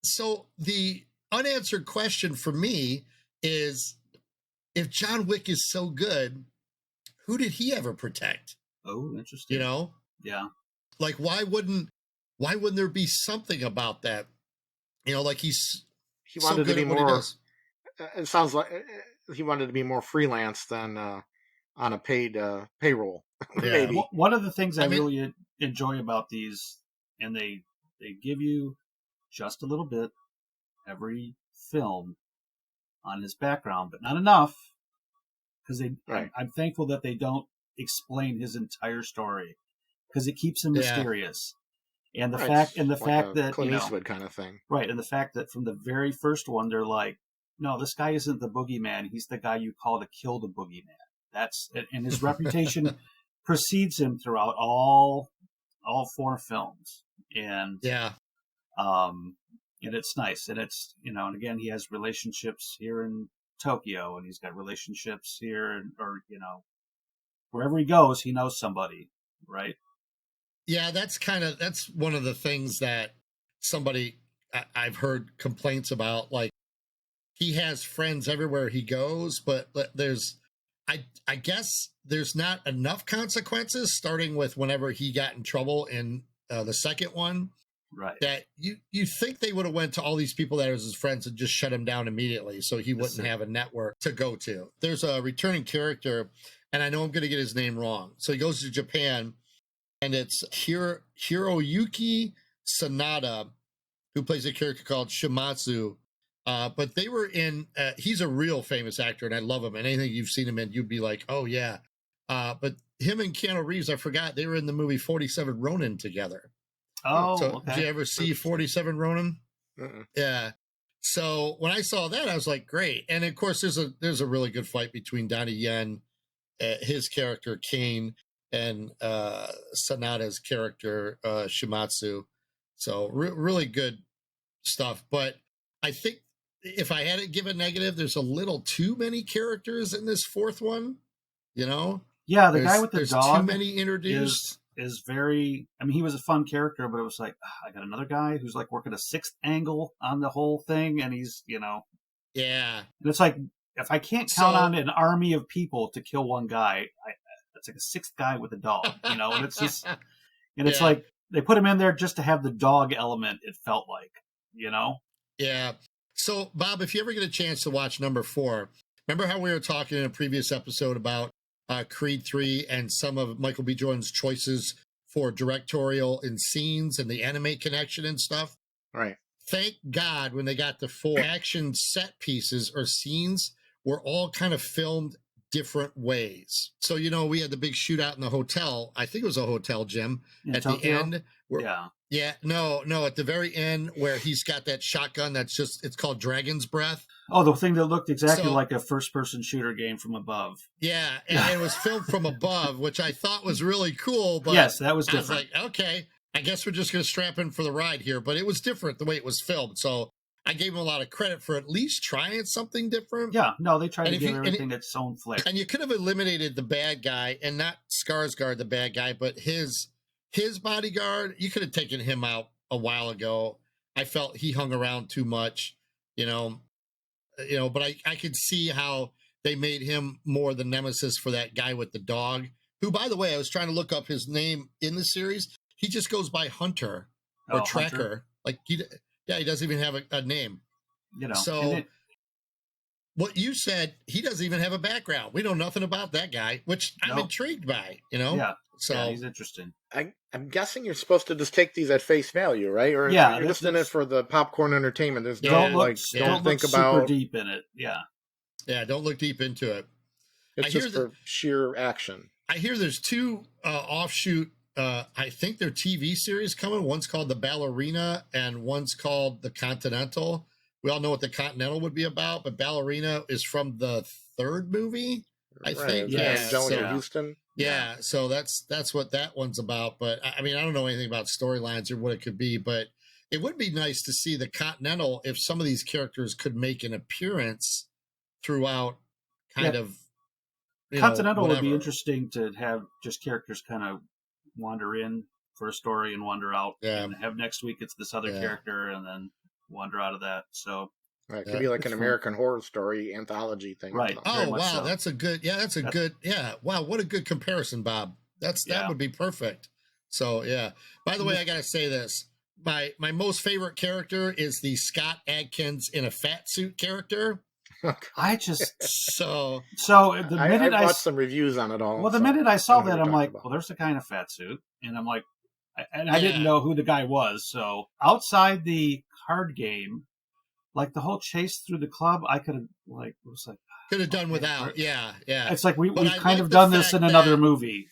So the unanswered question for me is, if John Wick is so good, who did he ever protect? Oh, interesting. You know? Yeah. Like, why wouldn't there be something about that? You know, like he wanted to be more. It sounds like he wanted to be more freelance than on a paid payroll. Yeah. Maybe. One of the things I really enjoy about these, and they give you just a little bit every film on his background, but not enough, because I'm thankful that they don't explain his entire story, because it keeps him mysterious. And the fact that Clint Eastwood kind of thing, right? And the fact that from the very first one, they're like, no, this guy isn't the boogeyman. He's the guy you call to kill the boogeyman. And his reputation precedes him throughout all 4 films. And and it's nice. And it's, and again, he has relationships here in Tokyo, and he's got relationships here, or wherever he goes, he knows somebody, right? Yeah, that's one of the things that I've heard complaints about. Like, he has friends everywhere he goes, but I guess there's not enough consequences, starting with whenever he got in trouble in the second one. Right. That you think they would have went to all these people that was his friends and just shut him down immediately, so he wouldn't have a network to go to. There's a returning character, and I know I'm going to get his name wrong. So he goes to Japan, and it's Hiroyuki Sanada, who plays a character called Shimatsu. But they were in, he's a real famous actor, and I love him. And anything you've seen him in, you'd be like, oh, yeah. But him and Keanu Reeves, I forgot, they were in the movie 47 Ronin together. Oh, so okay. Did you ever see 47 Ronin? Uh-uh. Yeah. So when I saw that, I was like, great. And of course, there's a really good fight between Donnie Yen, his character Kane, and Sanada's character Shimatsu. So really good stuff. But I think if I had to give a negative, there's a little too many characters in this 4th one. Yeah, the guy with the dog. Too many introduced. Is very. I mean, he was a fun character, but it was like, I got another guy who's like working a 6th angle on the whole thing, and he's Yeah. And it's like, if I can't count on an army of people to kill one guy, it's like a 6th guy with a dog, and it's just, and it's like they put him in there just to have the dog element. It felt like, Yeah. So, Bob, if you ever get a chance to watch number 4, remember how we were talking in a previous episode about Creed 3 and some of Michael B. Jordan's choices for directorial and scenes and the anime connection and stuff? Right. Thank God when they got to 4, action set pieces or scenes were all kind of filmed different ways. So, we had the big shootout in the hotel. I think it was a hotel, Jim, at Tokyo? The end. No, at the very end where he's got that shotgun it's called Dragon's Breath. Oh, the thing that looked exactly like a first-person shooter game from above. Yeah, and it was filmed from above, which I thought was really cool. But yes, that was different. I was like, okay, I guess we're just going to strap in for the ride here. But it was different the way it was filmed. So I gave him a lot of credit for at least trying something different. Yeah, no, they tried to give everything its own flair. And you could have eliminated the bad guy, and not Skarsgård, the bad guy, but his bodyguard. You could have taken him out a while ago. I felt he hung around too much, but I could see how they made him more the nemesis for that guy with the dog, who, by the way, I was trying to look up his name in the series. He just goes by Hunter or Tracker. Hunter. Like he doesn't even have a name. So what you said, he doesn't even have a background. We know nothing about that guy, which I'm intrigued by. Yeah. So yeah, he's interesting. I'm guessing you're supposed to just take these at face value, right? Or Yeah, you're just in it for the popcorn entertainment. There's don't don't think look about super deep in it. Yeah. Yeah, don't look deep into it. It's just for sheer action. I hear there's two offshoot, I think they're TV series coming. One's called The Ballerina and one's called The Continental. We all know what The Continental would be about, but Ballerina is from the third movie, I think. Yeah, Angelina Houston. Yeah, so that's what that one's about. But I mean, I don't know anything about storylines or what it could be, but it would be nice to see The Continental if some of these characters could make an appearance throughout kind of Continental would be interesting to have just characters kind of wander in for a story and wander out. Yeah. And have next week it's this other character and then wander out of that. So it could be like an American Horror Story anthology thing. Right. Oh, wow. So. That's a good, wow. What a good comparison, Bob. That would be perfect. So, yeah. By the way, I got to say this. My most favorite character is the Scott Adkins in a fat suit character. I just so the minute I watched some reviews on it all. Well, the minute I saw that, I'm like, well, there's a guy in a fat suit, and I'm like, I didn't know who the guy was. So outside the card game, like the whole chase through the club, I could have could have done without. Yeah. It's like we've kind of done this in another movie.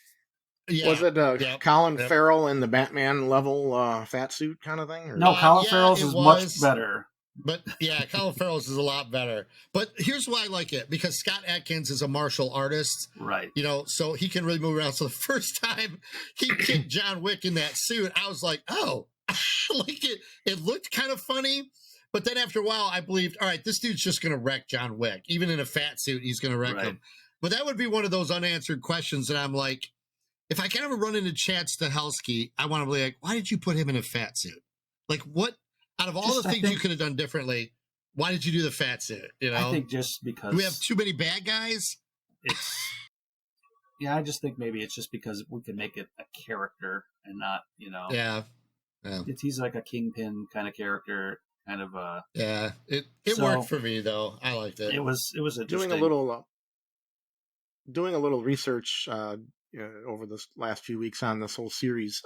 Yeah. Was it Colin Farrell in the Batman level fat suit kind of thing? Or? No, Colin Farrell's is much better. But yeah, Colin Farrell's is a lot better. But here's why I like it, because Scott Adkins is a martial artist. Right. So he can really move around. So the first time he kicked John Wick in that suit, I was like, oh, like it looked kind of funny. But then after a while, I believed, all right, this dude's just going to wreck John Wick. Even in a fat suit, he's going to wreck him. But that would be one of those unanswered questions that I'm like, if I can ever run into Chad Stahelski, I want to be like, why did you put him in a fat suit? Like, what? Out of all the things you could have done differently, why did you do the fat suit? I think just because... Do we have too many bad guys? I just think maybe it's just because we can make it a character and not, Yeah. He's like a kingpin kind of character, kind of a... Yeah, it worked for me, though. I liked it. It was interesting. Doing a little research over this last few weeks on this whole series,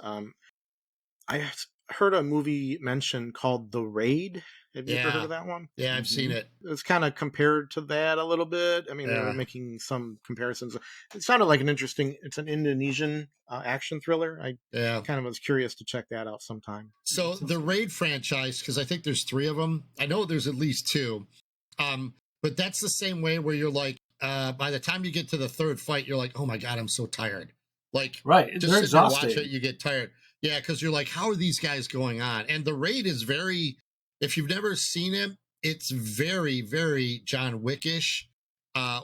I heard a movie mentioned called The Raid. Have you ever heard of that one? Yeah, I've seen it. It's kind of compared to that a little bit. I mean, they were making some comparisons. It sounded like it's an Indonesian action thriller. I kind of was curious to check that out sometime. So the Raid franchise, because I think there's 3 of them. I know there's at least 2. But that's the same way where you're like, by the time you get to the 3rd fight, you're like, oh my God, I'm so tired. Like, just sit there and watch it, you get tired. Yeah, because you're like, how are these guys going on? And The Raid is very, if you've never seen him, it's very, very John Wickish,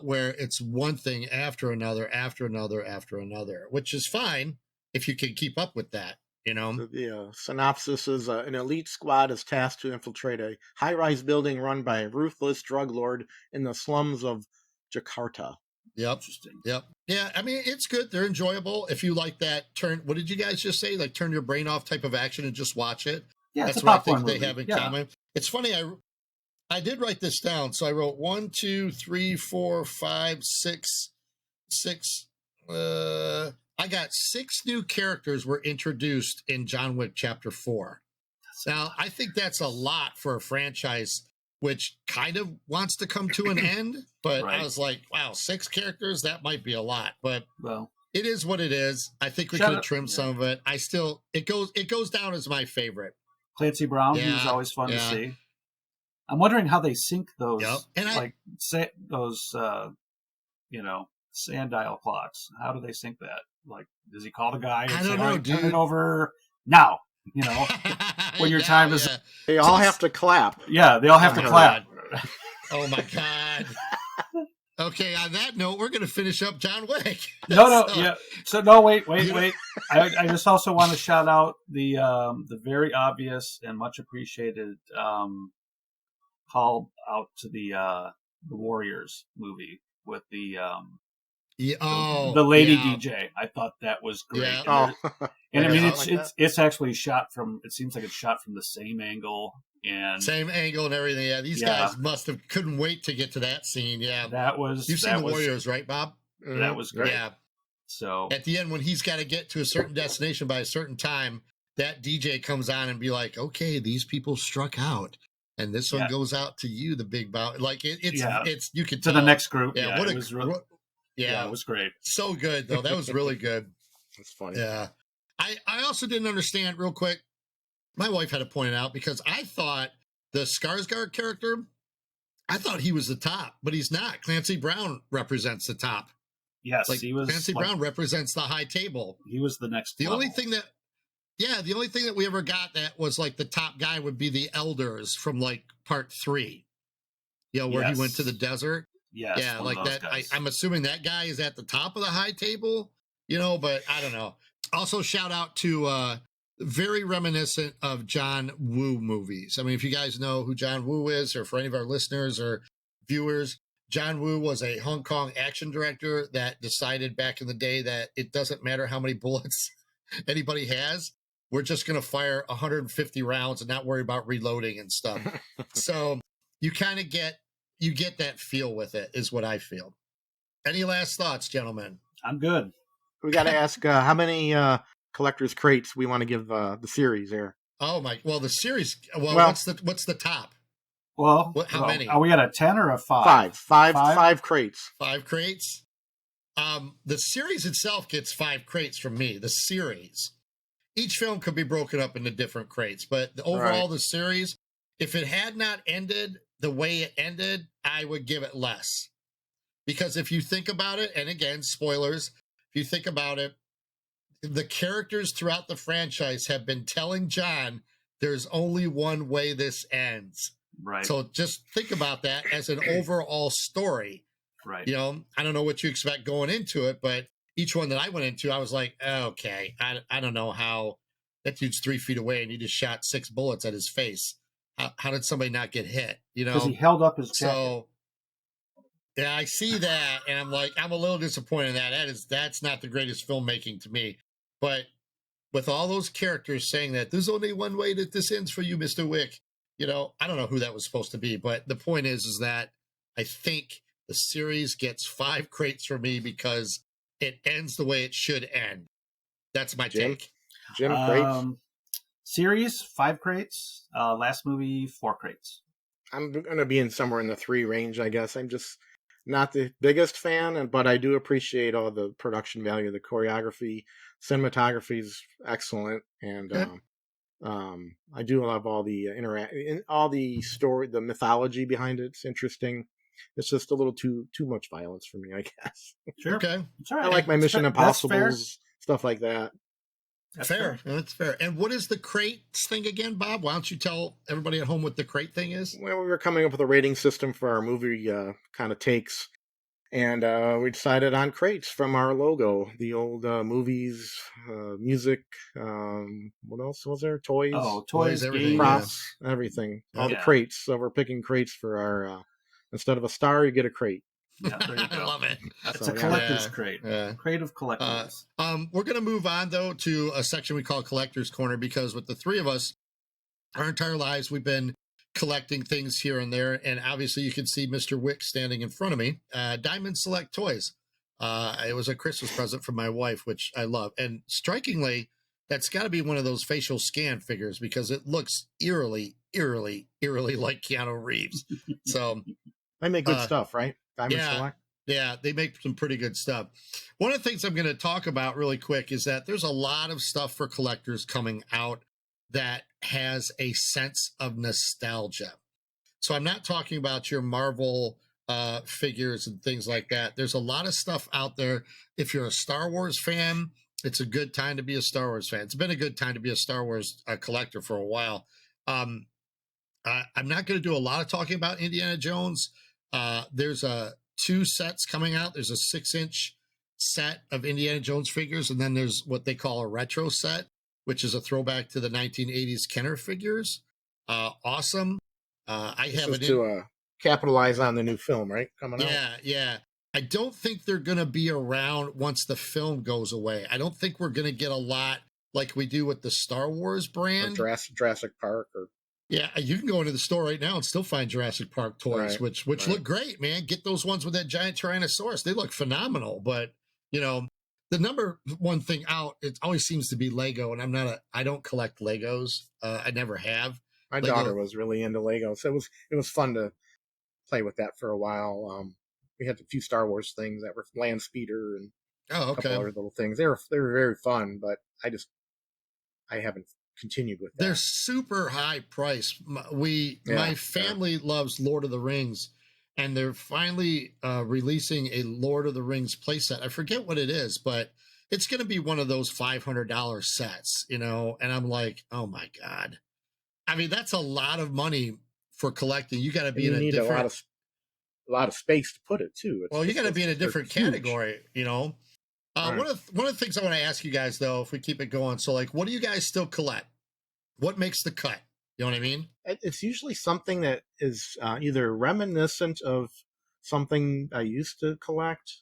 where it's one thing after another, after another, after another, which is fine if you can keep up with that, The synopsis is an elite squad is tasked to infiltrate a high-rise building run by a ruthless drug lord in the slums of Jakarta. Yep. Interesting. Yep. Yeah, I mean, it's good. They're enjoyable. If you like that what did you guys just say? Like turn your brain off type of action and just watch it. Yeah, that's what I think they have in common. It's funny. I did write this down. So I wrote 1, 2, 3, 4, 5, 6. I got 6 new characters were introduced in John Wick Chapter 4. Now, I think that's a lot for a franchise which kind of wants to come to an end, but I was like, wow, 6 characters, that might be a lot, but it is what it is. I think we could have trimmed some of it. It goes down as my favorite. Clancy Brown, he was always fun to see. I'm wondering how they sync those, those sundial clocks. How do they sync that? Like, does he call the guy and say, all right, turn it over now? When your time is... They all have to clap. Yeah, they all have to clap. Oh, my God. Okay, on that note, we're going to finish up John Wick. Wait. I just also want to shout out the very obvious and much appreciated call out to the Warriors movie with the Yeah, the lady yeah. DJ. I thought that was great. Yeah. And I mean, like it's actually shot from. It seems like it's shot from the same angle and same angle and everything. Yeah, these guys couldn't wait to get to that scene. Yeah, you've seen the Warriors, right, Bob? That was great. Yeah. So at the end, when he's got to get to a certain destination by a certain time, that DJ comes on and be like, "Okay, these people struck out, and this one goes out to you, the big bow." Like it's you could to tell. the next group. Yeah, it was really, yeah, it was great. So good though. That was really good. That's funny. Yeah. I also didn't understand real quick. My wife had to point it out because I thought the Skarsgård character, I thought he was the top, but he's not. Clancy Brown represents the top. Yes, he was. Clancy Brown represents the high table. He was the next. The only thing that we ever got that was like the top guy would be the elders from like part 3. Where he went to the desert. Yes, yeah, like that. I'm assuming that guy is at the top of the high table. But I don't know. Also, shout out to very reminiscent of John Woo movies. I mean, if you guys know who John Woo is, or for any of our listeners or viewers, John Woo was a Hong Kong action director that decided back in the day that it doesn't matter how many bullets anybody has. We're just going to fire 150 rounds and not worry about reloading and stuff. So you kind of get that feel with it, is what I feel. Any last thoughts, gentlemen? I'm good. We got to ask how many collector's crates we want to give the series there. Oh my! Well, the series. Well, what's the top? Well, how many? Are we at a 10 or a 5? Five crates. 5 crates. The series itself gets 5 crates from me. The series. Each film could be broken up into different crates, but overall, the series, if it had not ended the way it ended, I would give it less. Because if you think about it, and again, spoilers, if you think about it, the characters throughout the franchise have been telling John there's only one way this ends. Right. So just think about that as an overall story. Right. I don't know what you expect going into it, but each one that I went into, I was like, okay, I don't know how that dude's 3 feet away and he just shot 6 bullets at his face. How did somebody not get hit? Because he held up his jacket. So yeah, I see that, and I'm like, I'm a little disappointed in that. That's not the greatest filmmaking to me. But with all those characters saying that there's only one way that this ends for you, Mr. Wick, I don't know who that was supposed to be. But the point is that I think the series gets 5 crates for me because it ends the way it should end. That's my take. Jim, crates? Series, 5 crates. Last movie, 4 crates. I'm going to be in somewhere in the 3 range, I guess. I'm just not the biggest fan, but I do appreciate all the production value, the choreography, cinematography is excellent, and I do love all the all the story, the mythology behind it. It's interesting. It's just a little too much violence for me, I guess. Sure. Okay. That's all right. I like my Mission Impossibles, stuff like that. That's fair. That's fair. And what is the crates thing again, Bob? Why don't you tell everybody at home what the crate thing is? Well, we were coming up with a rating system for our movie kind of takes, and we decided on crates from our logo. The old movies, music, what else was there? Toys. Oh, toys, everything. Props, everything. All the crates. So we're picking crates for our, instead of a star, you get a crate. Yeah, there you go. I love it. It's a collector's crate. Yeah. Crate of collectors. We're going to move on, though, to a section we call Collector's Corner, because with the 3 of us, our entire lives, we've been collecting things here and there. And obviously, you can see Mr. Wick standing in front of me. Diamond Select Toys. It was a Christmas present from my wife, which I love. And strikingly, that's got to be one of those facial scan figures because it looks eerily like Keanu Reeves. So They make good stuff, right? Diamond Select. Yeah, they make some pretty good stuff. One of the things I'm going to talk about really quick is that there's a lot of stuff for collectors coming out that has a sense of nostalgia. So I'm not talking about your Marvel figures and things like that. There's a lot of stuff out there. If you're a Star Wars fan, it's a good time to be a Star Wars fan. It's been a good time to be a Star Wars collector for a while. I'm not going to do a lot of talking about Indiana Jones. There's 2 sets coming out. There's a 6-inch set of Indiana Jones figures, and then there's what they call a retro set, which is a throwback to the 1980s Kenner figures. Awesome. I have it to capitalize on the new film, right? Coming out. Yeah. I don't think they're going to be around once the film goes away. I don't think we're going to get a lot like we do with the Star Wars brand. Or Jurassic Park. Or yeah, you can go into the store right now and still find Jurassic Park toys, Right, which right. look great, man. Get those ones with that giant Tyrannosaurus. They look phenomenal. But, you know, the number one thing out, it always seems to be Lego. And I don't collect Legos. I never have. My Lego, daughter was really into Legos. So it was fun to play with that for a while. We had a few Star Wars things that were Land Speeder and oh, a couple okay. other little things. They were very fun, but I haven't continued with that. They're super high price. My family loves Lord of the Rings, and they're finally releasing a Lord of the Rings playset. I forget what it is, but it's going to be one of those $500 sets, you know. And I'm like, oh my god! I mean, that's a lot of money for collecting. You got to be in a different. A lot of space to put it too. You got to be in a different category, you know. Right. One of the things I want to ask you guys, though, if we keep it going, so like, what do you guys still collect? What makes the cut? You know what I mean? It's usually something that is either reminiscent of something I used to collect,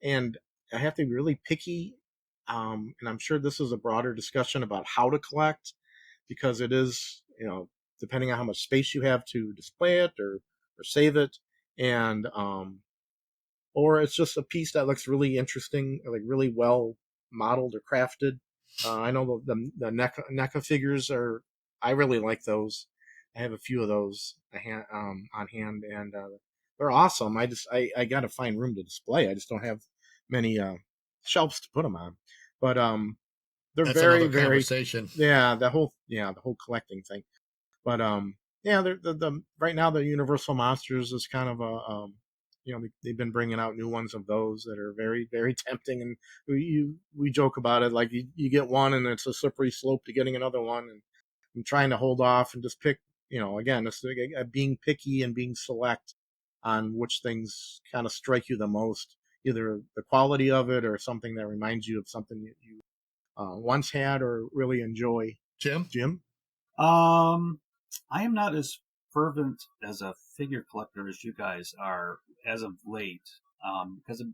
and I have to be really picky. And I'm sure this is a broader discussion about how to collect, because it is, you know, depending on how much space you have to display it or save it, and or it's just a piece that looks really interesting, like really well modeled or crafted. I know the NECA figures I really like those. I have a few of those on hand, and they're awesome. I got to find room to display. I just don't have many shelves to put them on. But they're That's very, another conversation. the whole collecting thing. But they're the right now the Universal Monsters is kind of a they've been bringing out new ones of those that are very, very tempting, and we joke about it, like you get one and it's a slippery slope to getting another one, and I'm trying to hold off and just pick, again, it's being picky and being select on which things kind of strike you the most, either the quality of it or something that reminds you of something you once had or really enjoy. Jim? I am not as fervent as a figure collector as you guys are as of late, because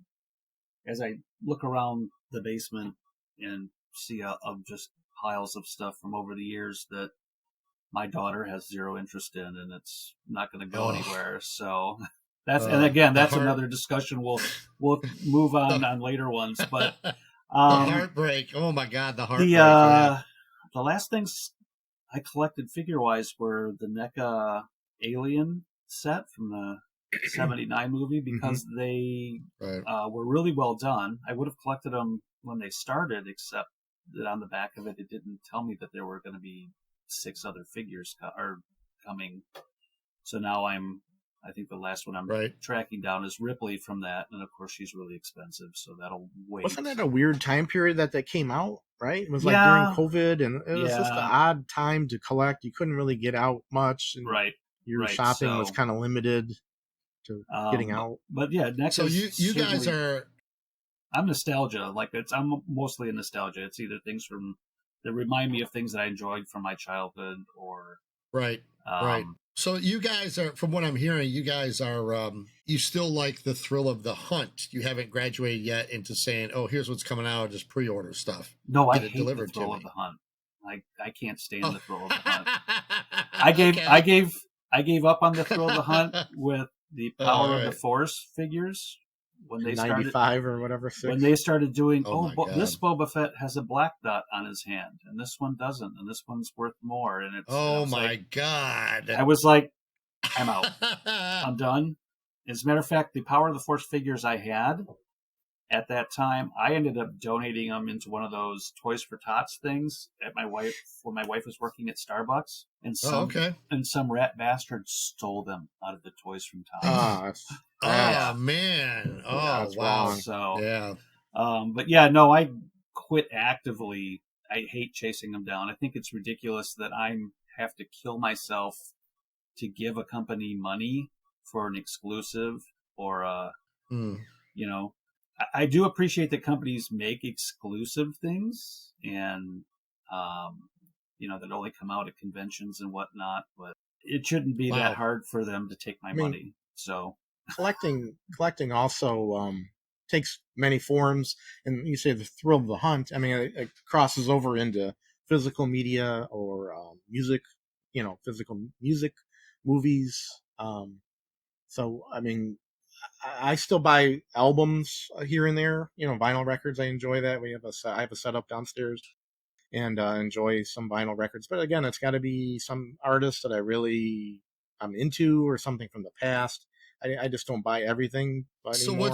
as I look around the basement and see of just piles of stuff from over the years that my daughter has zero interest in, and it's not going to go anywhere. So that's another discussion we'll move on later ones. But the heartbreak! Oh my god, the heartbreak! The last things I collected figure-wise were the NECA Alien set from the 79 movie, because they were really well done. I would have collected them when they started, except that on the back of it didn't tell me that there were going to be 6 other figures coming. So now I think the last one I'm tracking down is Ripley from that, and of course she's really expensive, so that'll wait. Wasn't that a weird time period that came out, right? It was like during COVID, and it was just an odd time to collect. You couldn't really get out much, and your shopping was kind of limited to getting out. But yeah, next. So you guys are. I'm nostalgia. I'm mostly a nostalgia. It's either things that remind me of things that I enjoyed from my childhood, or right. So you guys are, from what I'm hearing, you guys are, you still like the thrill of the hunt. You haven't graduated yet into saying, "Oh, here's what's coming out. Just pre-order stuff." No, I hate the thrill of the hunt. I can't stand the thrill of the hunt. I gave up on the thrill of the hunt with the Power of the Force figures when they started 95 or whatever. 6. When they started doing, this Boba Fett has a black dot on his hand, and this one doesn't, and this one's worth more, and it's god! I was like, I'm out. I'm done. As a matter of fact, the Power of the Force figures I had at that time, I ended up donating them into one of those Toys for Tots things when my wife was working at Starbucks, and some rat bastard stole them out of the Toys from Tots. Oh man! Oh wow! Wrong. So yeah. But yeah, no, I quit actively. I hate chasing them down. I think it's ridiculous that I have to kill myself to give a company money for an exclusive or I do appreciate that companies make exclusive things and that only come out at conventions and whatnot, but it shouldn't be that hard for them to take my money. So collecting also takes many forms, and you say the thrill of the hunt. I mean, it crosses over into physical media or music, physical music, movies. So I mean, I still buy albums here and there, vinyl records. I enjoy that. I have a setup downstairs and enjoy some vinyl records. But again, it's got to be some artist that I'm into or something from the past. I just don't buy everything So anymore.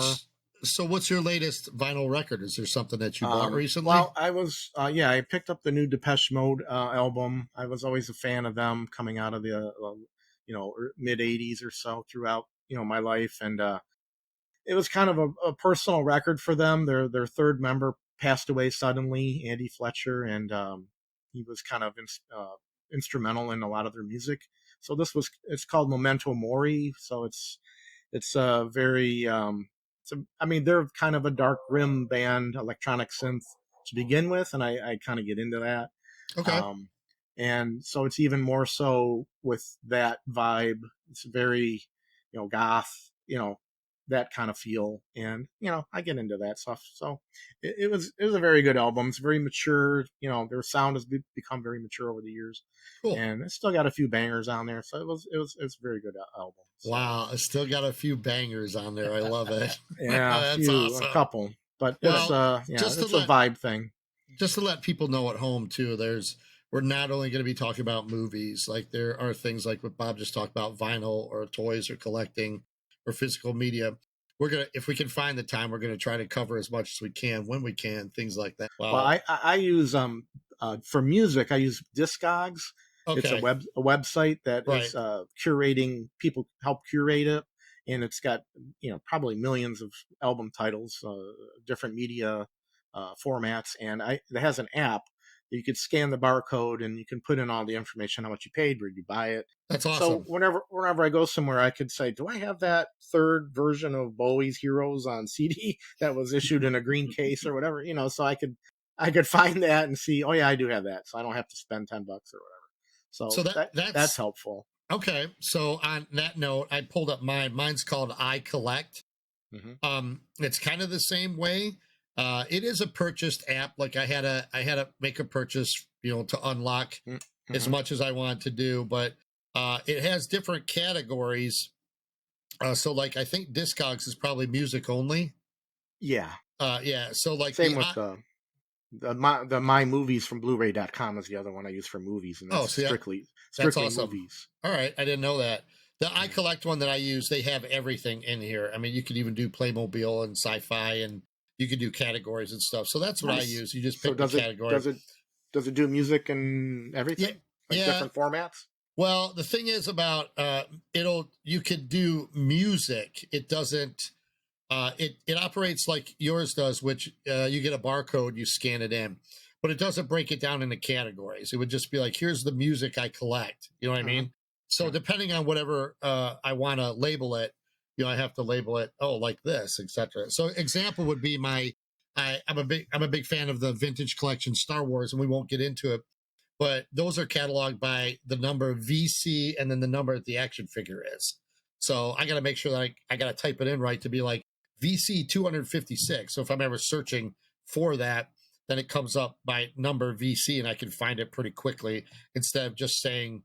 what's your latest vinyl record? Is there something that you bought recently? Well, I picked up the new Depeche Mode album. I was always a fan of them coming out of the mid '80s or so throughout my life, and it was kind of a personal record for them. Their third member passed away suddenly, Andy Fletcher, and he was kind of instrumental in a lot of their music. So it's called Memento Mori. So it's a very I mean, they're kind of a dark grim band, electronic synth to begin with, and I kind of get into that. Okay. And so it's even more so with that vibe. It's very, goth, that kind of feel, and I get into that stuff. So it was a very good album. It's very mature. Their sound has become very mature over the years. Cool. And it's still got a few bangers on there. So it's a very good album. So. Wow, it's still got a few bangers on there. I love it. Yeah, that's awesome. A couple, but it's a vibe thing. Just to let people know at home too, we're not only going to be talking about movies. Like there are things like what Bob just talked about, vinyl or toys or collecting or physical media. If we can find the time, we're gonna try to cover as much as we can when we can, things like that. Wow. Well, I use for music, I use Discogs. Okay. It's a website that is curating. People help curate it, and it's got probably millions of album titles, different media formats, and it has an app. You could scan the barcode and you can put in all the information, how much you paid, where you buy it. That's awesome. So whenever I go somewhere, I could say, do I have that third version of Bowie's Heroes on CD that was issued in a green case or whatever, so I could find that and see, oh yeah, I do have that. So I don't have to spend $10 or whatever. So that's helpful. Okay. So on that note, I pulled up mine. Mine's called I Collect. Mm-hmm. It's kind of the same way. It is a purchased app. Like I had to make a purchase, to unlock as much as I want to do, but it has different categories. So like I think Discogs is probably music only. Yeah. Yeah. So like same with the My Movies from Blu-ray.com is the other one I use for movies, and that's strictly awesome. Movies. All right, I didn't know that. The I Collect one that I use, they have everything in here. I mean, you could even do Playmobil and sci-fi, and you can do categories and stuff. So that's what I use. You just pick the category. Does it do music and everything? Yeah. Different formats? Well, the thing is about you could do music. It doesn't it operates like yours does, which you get a barcode, you scan it in, but it doesn't break it down into categories. It would just be like, here's the music I collect. You know what I mean? So depending on whatever I want to label it, I have to label it, like this, etc. So example would be I'm a big fan of the vintage collection Star Wars, and we won't get into it, but those are cataloged by the number VC and then the number that the action figure is. So I got to make sure that I got to type it in right to be like VC 256. So if I'm ever searching for that, then it comes up by number VC and I can find it pretty quickly instead of just saying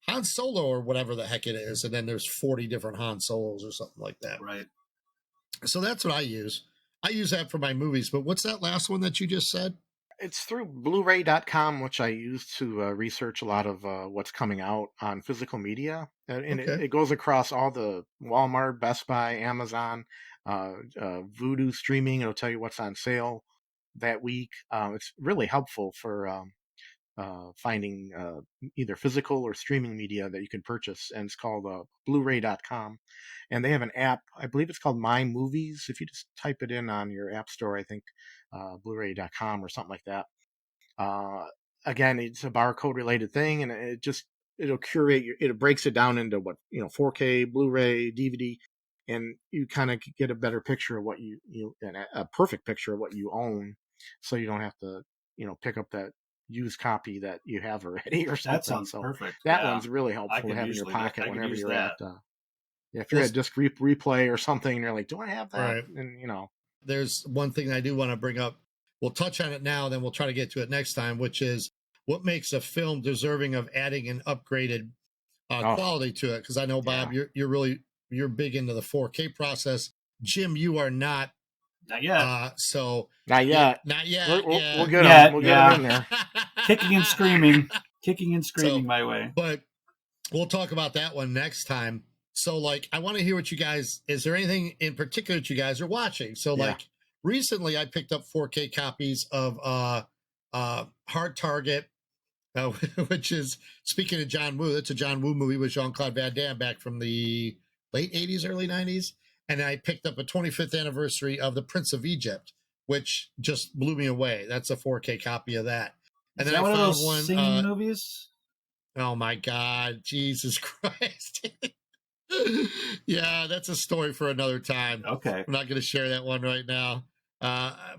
Han Solo or whatever the heck it is. And then there's 40 different Han Solos or something like that. Right. So that's what I use. I use that for my movies. But what's that last one that you just said? It's through Blu-ray.com, which I use to research a lot of what's coming out on physical media. And it goes across all the Walmart, Best Buy, Amazon, Vudu streaming. It'll tell you what's on sale that week. It's really helpful for finding either physical or streaming media that you can purchase. And it's called Blu-ray.com. And they have an app, I believe it's called My Movies. If you just type it in on your app store, I think Blu-ray.com or something like that. Again, it's a barcode related thing, and it'll curate it breaks it down into 4K, Blu-ray, DVD, and you kind of get a better picture of what a perfect picture of what you own, so you don't have to pick up that used copy that you have already or something. That sounds perfect. That one's really helpful to have in your pocket whenever you're at. Yeah, if you're at disc replay or something, and you're like, do I have that? Right. And there's one thing I do want to bring up. We'll touch on it now, then we'll try to get to it next time, which is what makes a film deserving of adding an upgraded quality to it. Because I know, Bob, you're big into the 4K process. Jim, you are not. Not yet. So not yet. Not yet. We'll get them. We'll get them in there. Kicking and screaming my way. But we'll talk about that one next time. So, like, I want to hear what you guys, is there anything in particular that you guys are watching? So, like, recently I picked up 4K copies of Hard Target, which is, speaking of John Woo, that's a John Woo movie with Jean-Claude Van Damme back from the late 80s, early 90s. And I picked up a 25th anniversary of The Prince of Egypt, which just blew me away. That's a 4K copy of that. And is then that I one of found those one singing movies? Oh my God, Jesus Christ. Yeah, that's a story for another time. Okay. I'm not going to share that one right now.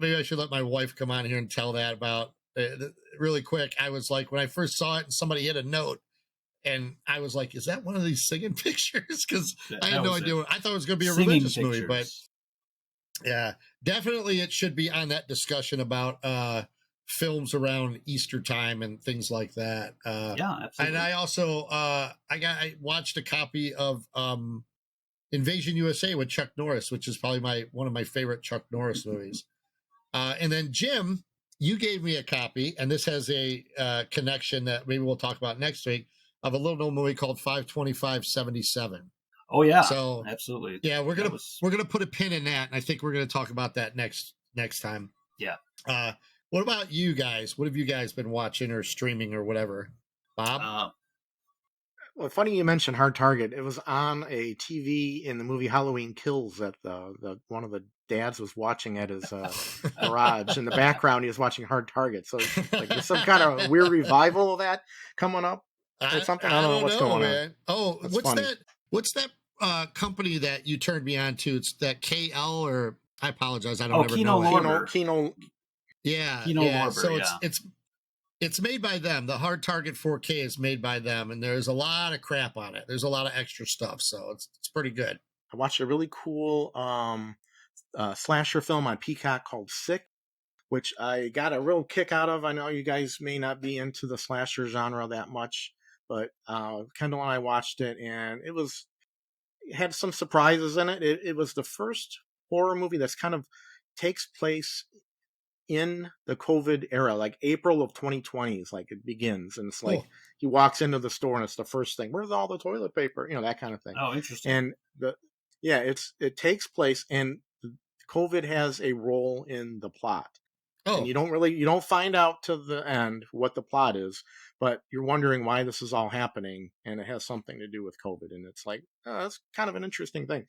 Maybe I should let my wife come on here and tell that about really quick. I was like, when I first saw it and somebody hit a note, and I was like, is that one of these singing pictures? Because I had no idea. I thought it was going to be a religious movie, but yeah, definitely it should be on that discussion about films around Easter time and things like that. Yeah, absolutely. And I also I watched a copy of Invasion USA with Chuck Norris, which is probably one of my favorite Chuck Norris movies. And then Jim, you gave me a copy, and this has a connection that maybe we'll talk about next week, of a little known movie called 525-77. Oh yeah, so absolutely. Yeah, we're gonna put a pin in that, and I think we're gonna talk about that next time. Yeah. What about you guys? What have you guys been watching or streaming or whatever? Bob? Well, funny you mentioned Hard Target. It was on a TV in the movie Halloween Kills that the one of the dads was watching at his garage. In the background, he was watching Hard Target. So like there's some kind of weird revival of that coming up or something. I don't know what's going on. Oh, That's what's funny. that? What's that company that you turned me on to? It's that KL, or I apologize, I don't ever Kino know. Lorber. Kino. Yeah, Kino Lorber, so it's made by them. The Hard Target 4K is made by them, and there's a lot of crap on it. There's a lot of extra stuff, so it's pretty good. I watched a really cool slasher film on Peacock called Sick, which I got a real kick out of. I know you guys may not be into the slasher genre that much, but Kendall and I watched it, and it had some surprises in it. It was the first horror movie that's kind of takes place in the COVID era, like April of 2020 is like it begins, and it's like he walks into the store and it's the first thing, where's all the toilet paper, that kind of thing. Oh, interesting. And it takes place, and COVID has a role in the plot. And you don't find out to the end what the plot is, but you're wondering why this is all happening, and it has something to do with COVID. And it's like, that's kind of an interesting thing.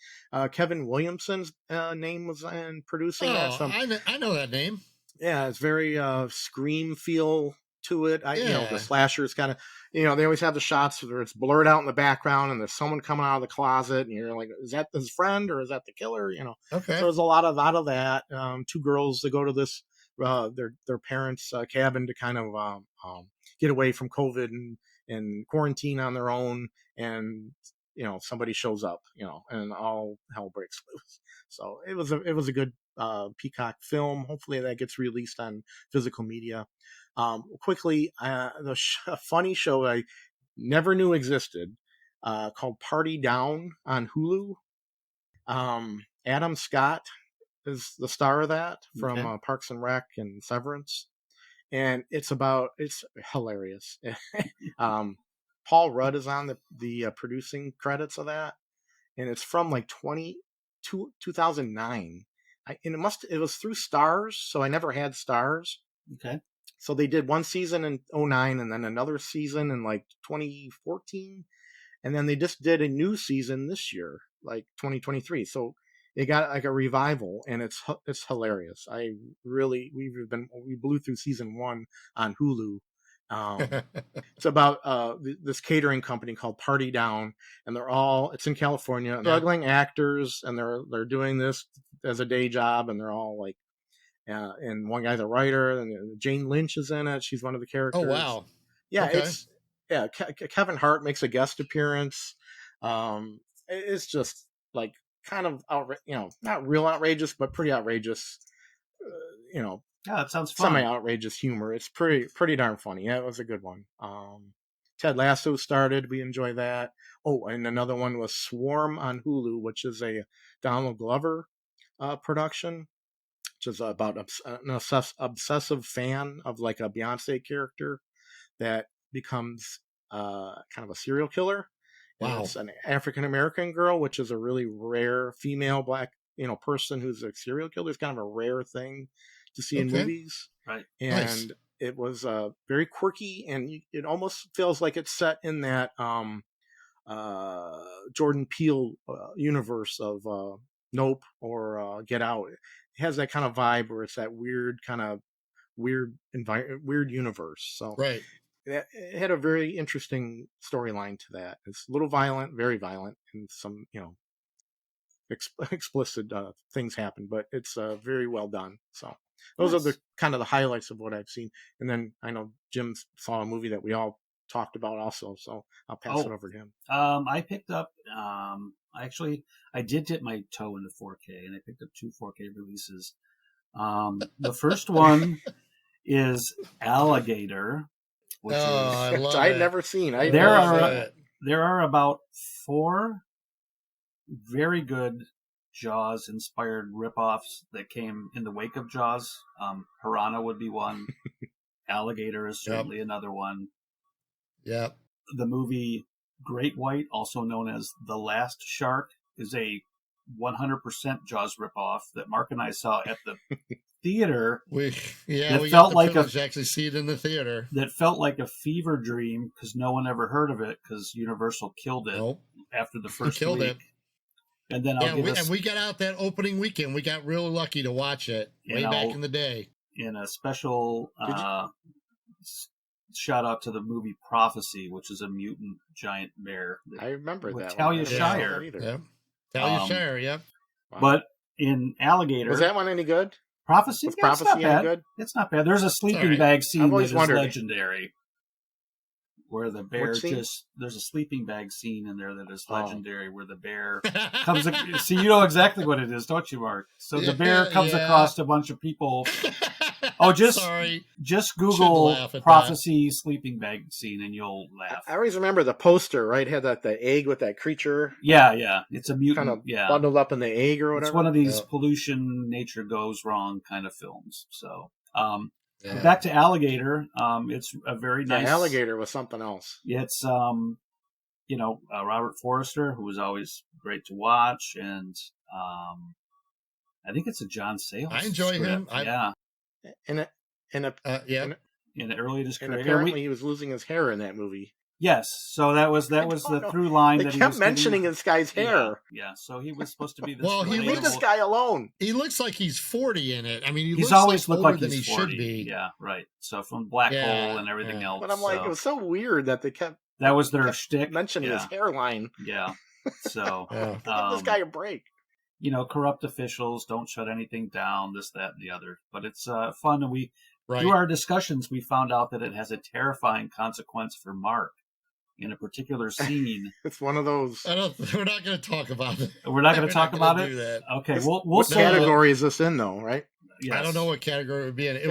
Kevin Williamson's name was in producing that. I know that name. Yeah, it's very Scream feel to it. The slashers kind of, they always have the shots where it's blurred out in the background and there's someone coming out of the closet, and you're like, is that his friend or is that the killer? Okay. So there's a lot of that. Two girls that go to this their parents' cabin to kind of get away from COVID and quarantine on their own, and somebody shows up, and all hell breaks loose. So it was a good Peacock film. Hopefully that gets released on physical media. Quickly, a funny show I never knew existed called Party Down on Hulu. Adam Scott is the star of that from Parks and Rec and Severance, and it's hilarious. Paul Rudd is on the producing credits of that, and it's from like 2009. It was through Stars, so I never had Stars. Okay. So they did one season in 2009 and then another season in like 2014, and then they just did a new season this year, like 2023. So it got like a revival, and it's hilarious. We blew through season 1 on Hulu. It's about this catering company called Party Down, and it's in California. Struggling actors, and they're doing this as a day job, and they're all like, and one guy's a writer, and Jane Lynch is in it. She's one of the characters. Oh wow! Yeah, okay. Kevin Hart makes a guest appearance. it's just like kind of not real outrageous, but pretty outrageous. Yeah, that sounds fun. Semi-outrageous humor. It's pretty darn funny. Yeah, it was a good one. Ted Lasso started. We enjoy that. Oh, and another one was Swarm on Hulu, which is a Donald Glover production, which is about an obsessive fan of like a Beyonce character that becomes kind of a serial killer. Wow. And it's an African American girl, which is a really rare female black person who's a serial killer. It's kind of a rare thing to see in movies. Right. And Nice. it was very quirky, and it almost feels like it's set in that Jordan Peele universe of Nope or Get Out. It has that kind of vibe where it's that weird kind of weird universe. So Right. it had a very interesting storyline to that. It's a little violent, very violent, and some explicit things happen, but it's very well done. So those are the kind of the highlights of what I've seen. And then I know Jim saw a movie that we all talked about also, so I'll pass it over to him. I picked up I did dip my toe into 4K, and I picked up 2 4K releases. The first one is Alligator, which I'd never seen. There are about 4 very good Jaws inspired ripoffs that came in the wake of Jaws. Piranha would be one. Alligator is certainly another one. Yep. The movie Great White, also known as The Last Shark, is a 100% Jaws ripoff that Mark and I saw at the theater. We felt got the like privilege to actually see it in the theater. That felt like a fever dream because no one ever heard of it because Universal killed it after the first week. It. And then and we got out that opening weekend. We got real lucky to watch it way back in the day. In a special shout out to the movie Prophecy, which is a mutant giant bear. I remember with that. Talia Shire. Yeah. Talia Shire, yep. Wow. But in Alligator, was that one any good? Prophecy, Prophecy it's not bad. good? It's not bad. There's a sleeping bag scene that is wondered. legendary. Where the bear there's a sleeping bag scene in there that is legendary, where the bear comes. See, you know exactly what it is, don't you, Mark? So the bear comes across a bunch of people. Oh, just Google Prophecy sleeping bag scene and you'll laugh. I always remember the poster, right? Had the egg with that creature. Yeah. It's a mutant. Kind of bundled up in the egg or whatever. It's one of these pollution, nature goes wrong kind of films. So, back to Alligator. It's a very nice. Alligator was something else. It's Robert Forster, who was always great to watch, and I think it's a John Sayles. I enjoy him. In the early in his career, apparently he was losing his hair in that movie. Yes, so that was the through line. They kept mentioning this guy's hair. Yeah, so he was supposed to be this. Well, leave this guy alone. He looks like he's 40 in it. I mean, he's always looked like than he's he 40. should be. Yeah, right. So from Black Hole and everything else. But I'm like, it was so weird that they kept. That was their shtick. Mentioning his hairline. Yeah. So give this guy a break. Corrupt officials don't shut anything down. This, that, and the other. But it's fun, and through our discussions, we found out that it has a terrifying consequence for Mark. In a particular scene. It's one of those. We're not going to talk about it. We're not going to talk about it? That. Okay, we'll what category is this in, though, right? Yes. I don't know what category it would be in. It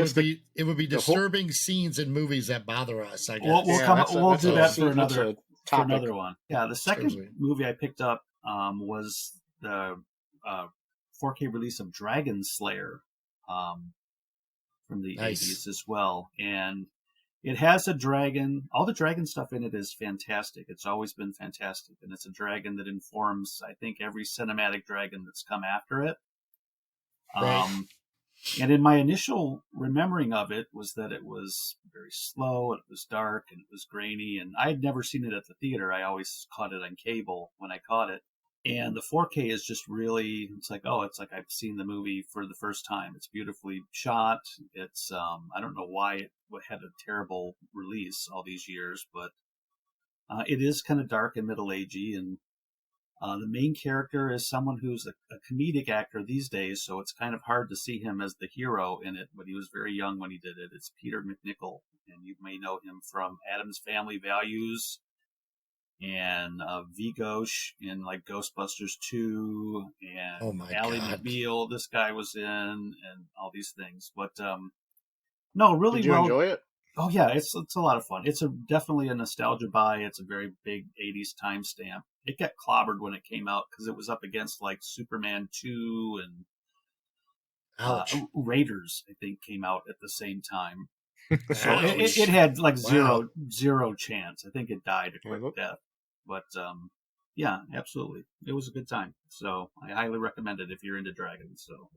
would be disturbing scenes in movies that bother us, I guess. We'll do that for another one. Yeah, the second movie I picked up was the 4K release of Dragon Slayer from the 80s as well. And it has a dragon. All the dragon stuff in it is fantastic. It's always been fantastic. And it's a dragon that informs, I think, every cinematic dragon that's come after it. Right. And in my initial remembering of it was that it was very slow, it was dark, and it was grainy. And I had never seen it at the theater. I always caught it on cable when I caught it. And the 4K is just really, it's like I've seen the movie for the first time. It's beautifully shot. It's, I don't know why it had a terrible release all these years, but it is kind of dark and middle-agey. And the main character is someone who's a comedic actor these days, so it's kind of hard to see him as the hero in it, but he was very young when he did it. It's Peter MacNicol, and you may know him from Addams Family Values, and Vigosh in like Ghostbusters 2, and Oh my Ally God. McBeal. This guy was in, and all these things. But no, really Did you well. enjoy it? Oh yeah, it's a lot of fun. It's definitely a nostalgia buy. It's a very big '80s timestamp. It got clobbered when it came out because it was up against like Superman 2 and Ouch. Raiders, I think, came out at the same time. So Ouch. it had like Wow. zero chance. I think it died a quick Yeah. death. But yeah, absolutely, it was a good time. So I highly recommend it if you're into dragons. So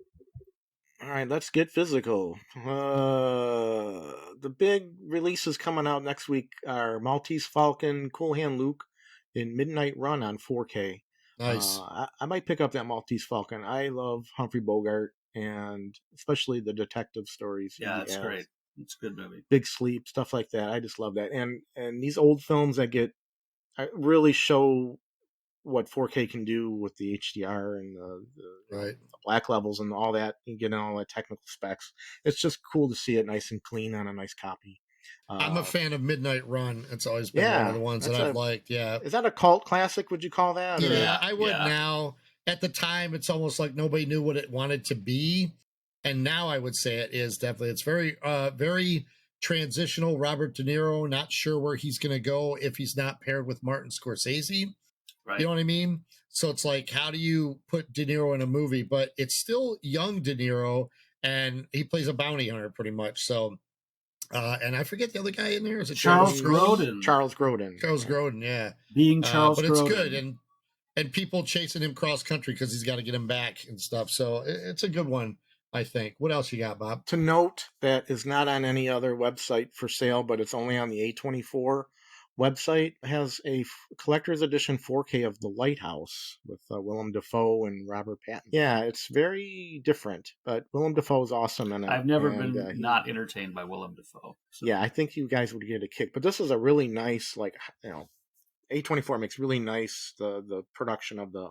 All right, let's get physical. The big releases coming out next week are Maltese Falcon, Cool Hand Luke, and Midnight Run on 4K. Nice. I might pick up that Maltese Falcon. I love Humphrey Bogart, and especially the detective stories. yeah, it's great. It's a good movie. Big Sleep, stuff like that. I just love that. And these old films that really show what 4K can do with the HDR and Right. the black levels and all that, and getting all the technical specs. It's just cool to see it nice and clean on a nice copy. I'm a fan of Midnight Run. It's always been one of the ones that I've liked. Yeah. Is that a cult classic? Would you call that? Yeah, I would now. At the time, it's almost like nobody knew what it wanted to be. And now I would say it is definitely. It's very, very transitional. Robert De Niro, not sure where he's going to go if he's not paired with Martin Scorsese. Right. You know what I mean? So it's like, how do you put De Niro in a movie? But it's still young De Niro, and he plays a bounty hunter pretty much. So, and I forget the other guy in there. Is it Charles Grodin? Charles Grodin. Charles Grodin, yeah. Being Charles but Grodin. it's good, and people chasing him cross country because he's got to get him back and stuff. So it's a good one, I think. What else you got, Bob? To note, that is not on any other website for sale, but it's only on the A24 website. It has a collector's edition 4K of The Lighthouse with Willem Dafoe and Robert Pattinson. Yeah, it's very different, but Willem Dafoe is awesome in it. I've never been not entertained by Willem Dafoe. So. Yeah, I think you guys would get a kick. But this is a really nice, like, A24 makes really nice the production of the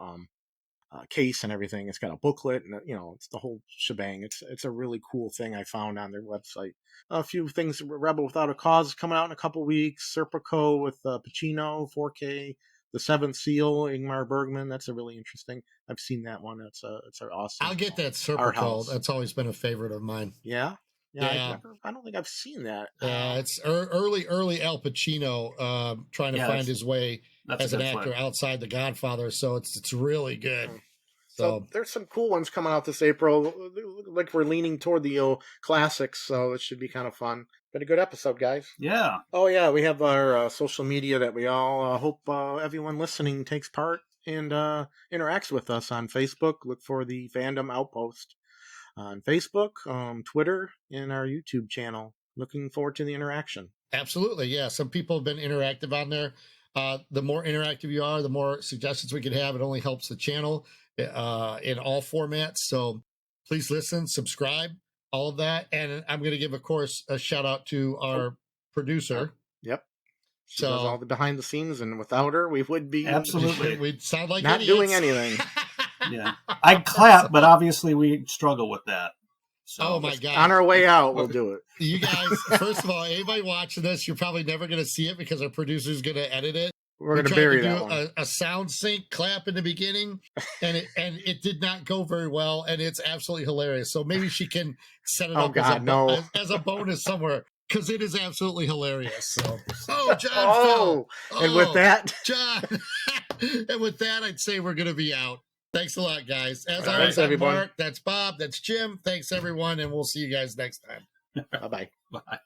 case and everything. It's got a booklet, and it's the whole shebang. It's a really cool thing I found on their website. A few things: Rebel Without a Cause is coming out in a couple weeks. Serpico with Pacino, 4K. The Seventh Seal, Ingmar Bergman. That's a really interesting. I've seen that one. It's an awesome. I'll get that Serpico. That's always been a favorite of mine. Yeah. Yeah. I don't think I've seen that. It's early Al Pacino trying to find his way as an actor outside The Godfather. So it's really good. So there's some cool ones coming out this April. Like we're leaning toward the classics, so it should be kind of fun. Been a good episode, guys. Yeah. Oh yeah, we have our social media that we all hope everyone listening takes part and interacts with us on Facebook. Look for the Fandom Outpost on Facebook, Twitter, and our YouTube channel. Looking forward to the interaction. Absolutely, yeah. Some people have been interactive on there. The more interactive you are, the more suggestions we can have. It only helps the channel in all formats. So please listen, subscribe, all of that. And I'm going to give, of course, a shout out to our producer. Yep. She does all the behind the scenes, and without her, we would be absolutely. We'd sound like not idiots. doing anything. Yeah, I'd clap, but obviously we struggle with that. So oh my God! On our way out, we'll do it. You guys, first of all, anybody watching this, you're probably never going to see it because our producer's going to edit it. We're going to bury that one. A sound sync clap in the beginning, and it did not go very well, and it's absolutely hilarious. So maybe she can set it up as a bonus somewhere, because it is absolutely hilarious. So, John, and with that, John, and with that, I'd say we're going to be out. Thanks a lot, guys. As always, I'm Mark. That's Bob. That's Jim. Thanks, everyone, and we'll see you guys next time. Bye-bye. Bye.